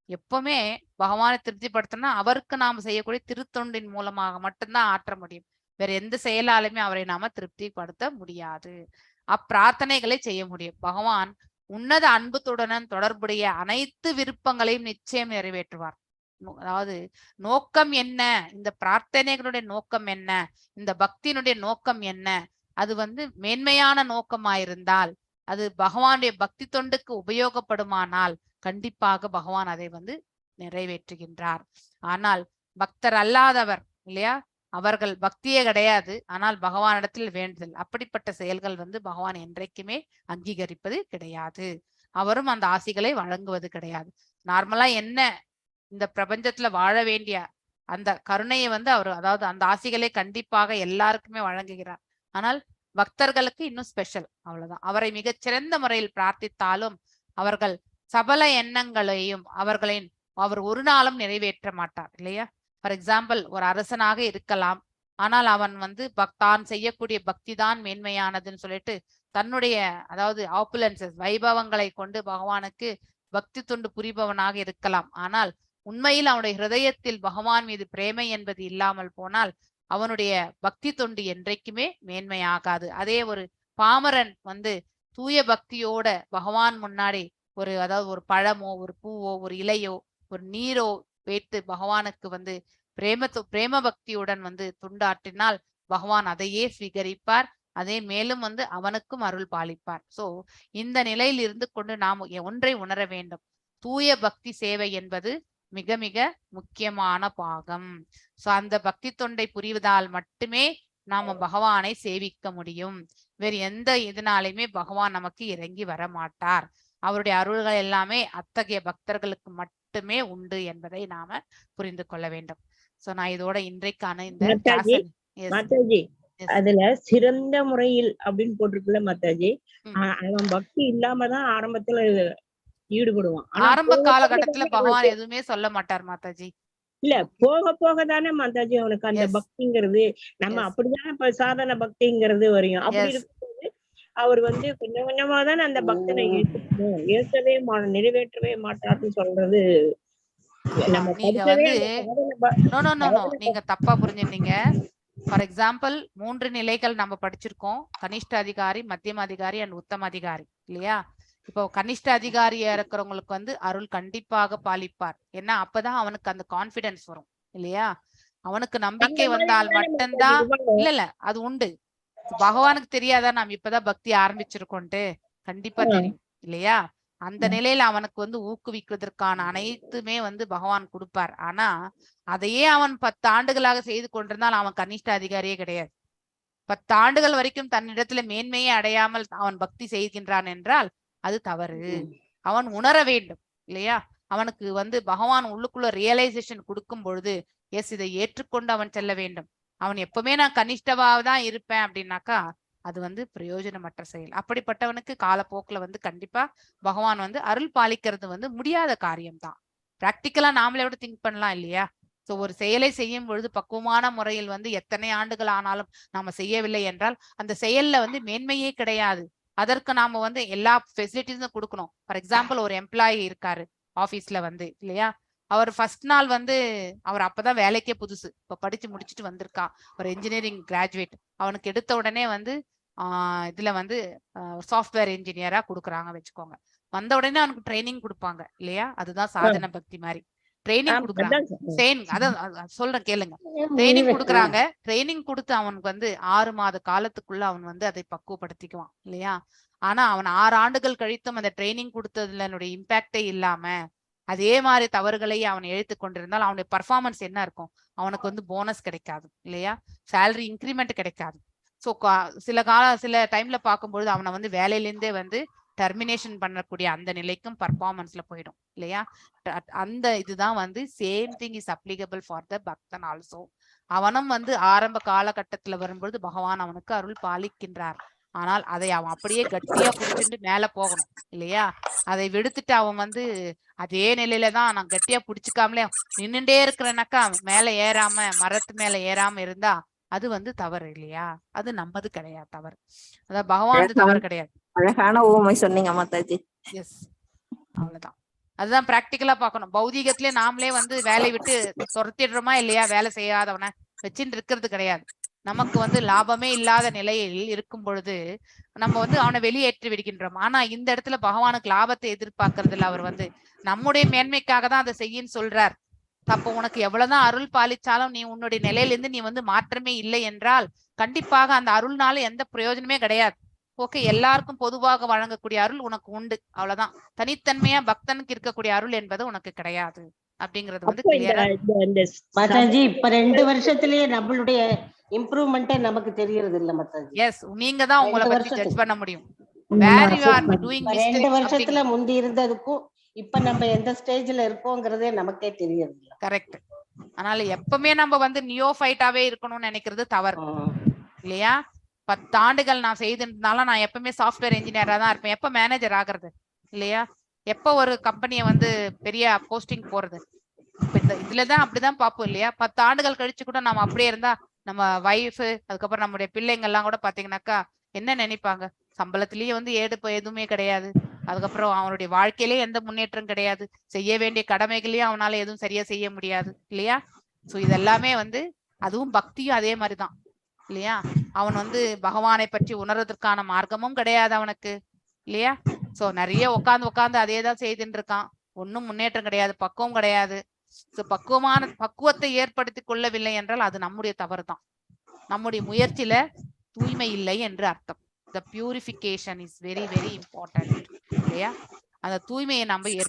எப்பவுமே பகவானை திருப்திப்படுத்தினா அவருக்கு நாம செய்யக்கூடிய திருத்தொண்டின் மூலமாக மட்டும்தான் ஆற்ற முடியும். வேற எந்த செயலாலுமே அவரை நாம திருப்திப்படுத்த முடியாது. அப்பிரார்த்தனைகளை செய்ய முடியும். பகவான் உன்னத அன்புத்துடன் தொடர்புடைய அனைத்து விருப்பங்களையும் நிச்சயம் நிறைவேற்றுவார். அதாவது நோக்கம் என்ன, இந்த பிரார்த்தனைகளுடைய நோக்கம் என்ன, இந்த பக்தியினுடைய நோக்கம் என்ன, அது மேன்மையான நோக்கமாயிருந்தால், அது பகவானுடைய பக்தி தொண்டுக்கு உபயோகப்படுமானால் கண்டிப்பாக பகவான் அதை நிறைவேற்றுகின்றார். ஆனால் பக்தர் அல்லாதவர் இல்லையா, அவர்கள் பக்தியே கிடையாது, ஆனால் பகவானிடத்தில் வேண்டுதல், அப்படிப்பட்ட செயல்கள் பகவான் என்றைக்குமே அங்கீகரிப்பது கிடையாது. அவரும் அந்த ஆசிகளை வழங்குவது கிடையாது. நார்மலா என்ன இந்த பிரபஞ்சத்துல வாழ வேண்டிய அந்த கருணையை அவர் அதாவது அந்த ஆசிகளை கண்டிப்பாக எல்லாருக்குமே வழங்குகிறார். ஆனால் பக்தர்களுக்கு இன்னும் ஸ்பெஷல், அவ்வளவுதான். அவரை மிகச்சிறந்த முறையில் பிரார்த்தித்தாலும் அவர்கள் சபல எண்ணங்களையும் அவர் ஒரு நாளும் நிறைவேற்ற மாட்டார் இல்லையா. ஃபார் எக்ஸாம்பிள், ஒரு அரசனாக இருக்கலாம், ஆனால் அவன் தான் செய்யக்கூடிய பக்தி தான் மேன்மையானதுன்னு சொல்லிட்டு தன்னுடைய அதாவது ஆப்புலன்சஸ் வைபவங்களை கொண்டு பகவானுக்கு பக்தி தொண்டு புரிபவனாக இருக்கலாம். ஆனால் உண்மையில் அவனுடைய ஹிருதயத்தில் பகவான் மீது பிரேமை என்பது இல்லாமல் போனால் அவனுடைய பக்தி தொண்டு என்றைக்குமே மேன்மையாகாது. அதே ஒரு பாமரன் தூய பக்தியோட பகவான் முன்னாடி அதாவது ஒரு பழமோ ஒரு பூவோ ஒரு இலையோ ஒரு நீரோ வைத்து பகவானுக்கு பிரேம பக்தியுடன் துண்டாற்றினால் பகவான் அதையே ஸ்வீகரிப்பார். அதே மேலும் அவனுக்கும் அருள் பாலிப்பார். சோ இந்த நிலையில் இருந்து கொண்டு நாம் ஒன்றை உணர வேண்டும். தூய பக்தி சேவை என்பது மிக மிக முக்கியமான பாகம். சோ அந்த பக்தி தொண்டை புரிவதால் மட்டுமே நாம பகவானை சேவிக்க முடியும். வேறு எந்த இதனாலுமே பகவான் நமக்கு இறங்கி வர மாட்டார். அவருடைய அருள்கள் எல்லாமே அத்தகைய பக்தர்களுக்கு மட்டுமே உண்டு என்பதை நாம புரிந்து கொள்ள வேண்டும். சோ நான் இதோட இன்றைக்கான இந்த அதுல சிறந்த முறையில் அப்படின்னு போட்டிருக்குல்ல மாதாஜி, அவன் பக்தி இல்லாமதான் ஆரம்பத்துல ஈடுபடுவான். ஆரம்ப காலகட்டத்துல பகவான் எதுவுமே சொல்ல மாட்டார் மாதாஜி. இல்ல போக போக தானே மாதாஜி அவனுக்கு அந்த பக்திங்கிறது, நம்ம அப்படிதானே இப்ப சாதன பக்திங்கிறது வரையும். அப்படி இருக்கும்போது அவர் கொஞ்சம் கொஞ்சமா தானே அந்த பக்தனை ஏற்கவே நிறைவேற்றவே மாட்டார்னு சொல்றது நீங்க தப்பா புரிஞ்சுட்டீங்க. ஃபார் எக்ஸாம்பிள் 3 நிலைகள் நம்ம படிச்சிருக்கோம். கனிஷ்ட அதிகாரி, மத்தியம அதிகாரி அண்ட் உத்தம அதிகாரி இல்லையா. இப்போ கனிஷ்ட அதிகாரியா இருக்கிறவங்களுக்கு அருள் கண்டிப்பாக பாலிப்பார். ஏன்னா அப்பதான் அவனுக்கு அந்த கான்பிடன்ஸ் வரும் இல்லையா. அவனுக்கு நம்பிக்கை வந்தால் மட்டும்தான். இல்ல அது உண்டு. பகவானுக்கு தெரியாதா நாம் இப்பதான் பக்தி ஆரம்பிச்சிருக்கோன்ட்டு? கண்டிப்பா தெரியும் இல்லையா. அந்த நிலையில அவனுக்கு ஊக்குவிக்குவதற்கான அனைத்துமே பகவான் கொடுப்பார். ஆனா அதையே அவன் 10 ஆண்டுகளாக செய்து கொண்டிருந்தால் அவன் கனிஷ்ட அதிகாரியே கிடையாது. 10 ஆண்டுகள் வரைக்கும் தன்னிடத்துல மேன்மையை அடையாமல் அவன் பக்தி செய்கின்றான் என்றால் அது தவறு. அவன் உணர வேண்டும். இல்லையா? அவனுக்கு வந்து பகவான் உள்ளுக்குள்ள ரியலைசேஷன் கொடுக்கும் பொழுது எஸ் இதை ஏற்றுக்கொண்டு அவன் செல்ல வேண்டும். அவன் எப்பவுமே நான் கனிஷ்டவாதான் இருப்பேன் அப்படின்னாக்கா அது வந்து பிரயோஜனமற்ற செயல். அப்படிப்பட்டவனுக்கு காலப்போக்குல வந்து கண்டிப்பா பகவான் வந்து அருள் பாலிக்கிறது வந்து முடியாத காரியம்தான். பிராக்டிக்கலா நாமளே விட திங்க் பண்ணலாம் இல்லையா? சோ ஒரு செயலை செய்யும் பொழுது பக்குவமான முறையில் வந்து எத்தனை ஆண்டுகள் ஆனாலும் நாம செய்யவில்லை என்றால் அந்த செயல்ல வந்து மேன்மையே கிடையாது. அதற்கு நாம வந்து எல்லா ஃபெசிலிட்டிஸும் கொடுக்கணும். ஃபார் எக்ஸாம்பிள் ஒரு எம்ப்ளாயி இருக்காரு ஆபீஸ்ல வந்து இல்லையா, அவர் ஃபர்ஸ்ட் நாள் வந்து அவர் அப்பதான் வேலைக்கே புதுசு, இப்ப படிச்சு முடிச்சுட்டு வந்திருக்கான், ஒரு இன்ஜினியரிங் கிராஜுவேட். அவனுக்கு எடுத்த உடனே வந்து இதுல வந்து சாஃப்ட்வேர் இன்ஜினியரா கொடுக்குறாங்க வச்சுக்கோங்க. வந்த உடனே அவனுக்கு ட்ரைனிங் கொடுப்பாங்க இல்லையா? அதுதான் சாதன பக்தி மாதிரி ட்ரைனிங் கொடுக்குறாங்க. அதான் சொல்றேன் கேளுங்க. ட்ரைனிங் கொடுக்குறாங்க. ட்ரைனிங் கொடுத்து அவனுக்கு வந்து 6 மாத காலத்துக்குள்ள அவன் வந்து அதை பக்குவப்படுத்திக்குவான் இல்லையா? ஆனா அவன் 6 ஆண்டுகள் கழித்தும் அந்த ட்ரைனிங் கொடுத்ததுல இம்பாக்டே இல்லாம அதே மாதிரி தவறுகளை அவன் எழுத்து கொண்டிருந்தால் அவனுடைய பர்ஃபார்மன்ஸ் என்ன இருக்கும்? அவனுக்கு வந்து போனஸ் கிடைக்காது இல்லையா? சேலரி இன்க்ரிமெண்ட் கிடைக்காது. ஸோ சில டைம்ல பார்க்கும்பொழுது அவனை வந்து வேலையிலேருந்தே வந்து டெர்மினேஷன் பண்ணக்கூடிய அந்த நிலைக்கும் பர்ஃபார்மன்ஸ்ல போயிடும் இல்லையா? அந்த இதுதான் வந்து same thing is applicable for the பக்தன் ஆல்சோ. அவனும் வந்து ஆரம்ப காலகட்டத்துல வரும்பொழுது பகவான் அவனுக்கு அருள் பாலிக்கின்றார். ஆனால் அதை அவன் அப்படியே கட்டியா புடிச்சுட்டு மேல போகணும் இல்லையா? அதை விடுத்துட்டு அவன் வந்து அதே நிலையில தான் நான் கட்டியா புடிச்சுக்காமலே நின்னுட்டே இருக்கிறேனாக்கா மேல ஏறாம மரத்து மேல ஏறாம இருந்தா அது வந்து தவறு இல்லையா? அது நம்மது கிடையாது தவறு, அதான் பகவான் தவறு கிடையாது. அழகான ஊமை சொன்னீங்க மாதாஜி. எஸ், அவ்வளவுதான். அதுதான் பிராக்டிக்கலா பார்க்கணும். பௌதிகத்திலே நாமளே வந்து வேலையை விட்டு துரத்திடுறோமா இல்லையா? வேலை செய்யாதவனை வச்சுட்டு இருக்கிறது கிடையாது. நமக்கு வந்து லாபமே இல்லாத நிலையில் இருக்கும் பொழுது நம்ம வந்து அவனை வெளியேற்றி விடுகின்றோம். ஆனா இந்த இடத்துல பகவானுக்கு லாபத்தை எதிர்பார்க்கறது இல்லை. அவர் வந்து நம்முடைய மேன்மைக்காக தான் அதை செய்யின்னு சொல்றார். அப்போ உனக்கு எவ்வளவுதான் அருள் பாலிச்சாலும் நீ உன்னுடைய நிலையிலிருந்து நீ வந்து மாற்றமே இல்லை என்றால் கண்டிப்பாக அந்த அருள்னால எந்த பிரயோஜனமே கிடையாது. ஓகே, எல்லாருக்கும் பொதுவாக வழங்கக்கூடிய அருள் உனக்கு உண்டு, அவ்வளவுதான். தனித்தன்மையா பக்தனுக்கு இருக்கக்கூடிய அருள் என்பது உனக்கு கிடையாது அப்படிங்கிறது வந்து கிளியரா. மாதாஜி இப்ப 2 வருஷத்திலேயே நம்மளுடைய இம்ப்ரூவ்மெண்ட் நமக்கு தெரியறது இல்ல மாதாஜி. எஸ், நீங்க தான் உங்களை பத்தி ஜட்ஜ் பண்ண முடியும். Where you are doing mistake. 2 வருஷத்துல முந்தி இருந்ததுக்கும் இப்ப நம்ம எந்த ஸ்டேஜ்ல இருக்கோங்கிறதே நமக்கே தெரியறது இல்ல. கரெக்ட். அதனால எப்பவுமே நம்ம வந்து நியோஃபைட்டாவே இருக்கணும்னு நினைக்கிறது தவறு இல்லையா? 10 ஆண்டுகள் நான் செய்திருந்தாலும் நான் எப்பவுமே சாஃப்ட்வேர் இன்ஜினியரா தான் இருப்பேன். எப்ப மேனேஜர் ஆகுறது இல்லையா? எப்ப ஒரு கம்பெனியை வந்து பெரிய போஸ்டிங் போறது? இதுலதான் அப்படிதான் பார்ப்போம் இல்லையா? 10 ஆண்டுகள் கழிச்சு கூட நம்ம அப்படியே இருந்தா நம்ம வைஃப் அதுக்கப்புறம் நம்முடைய பிள்ளைங்க எல்லாம் கூட பாத்தீங்கன்னாக்கா என்ன நினைப்பாங்க? சம்பளத்திலேயே வந்து எதுவுமே கிடையாது, அதுக்கப்புறம் அவனுடைய வாழ்க்கையிலே எந்த முன்னேற்றம் கிடையாது, செய்ய வேண்டிய கடமைகளையும் அவனால எதுவும் சரியா செய்ய முடியாது இல்லையா? சோ இதெல்லாமே வந்து அதுவும் பக்தியும் அதே மாதிரிதான் இல்லையா? அவன் வந்து பகவானை பற்றி உணர்வதற்கான மார்க்கமும் கிடையாது அவனுக்கு இல்லையா? சோ நிறைய உட்கார்ந்து அதேதான் செய்துட்டு இருக்கான். ஒன்னும் முன்னேற்றம் கிடையாது, பக்குவம் கிடையாது. பக்குவத்தை ஏற்படுத்தி கொள்ளவில்லை என்றால் அது நம்முடைய தவறு தான். நம்முடைய முயற்சியில தூய்மை இல்லை என்று அர்த்தம். The purification is very very important இல்லையா? அந்த தூய்மையை நம்ம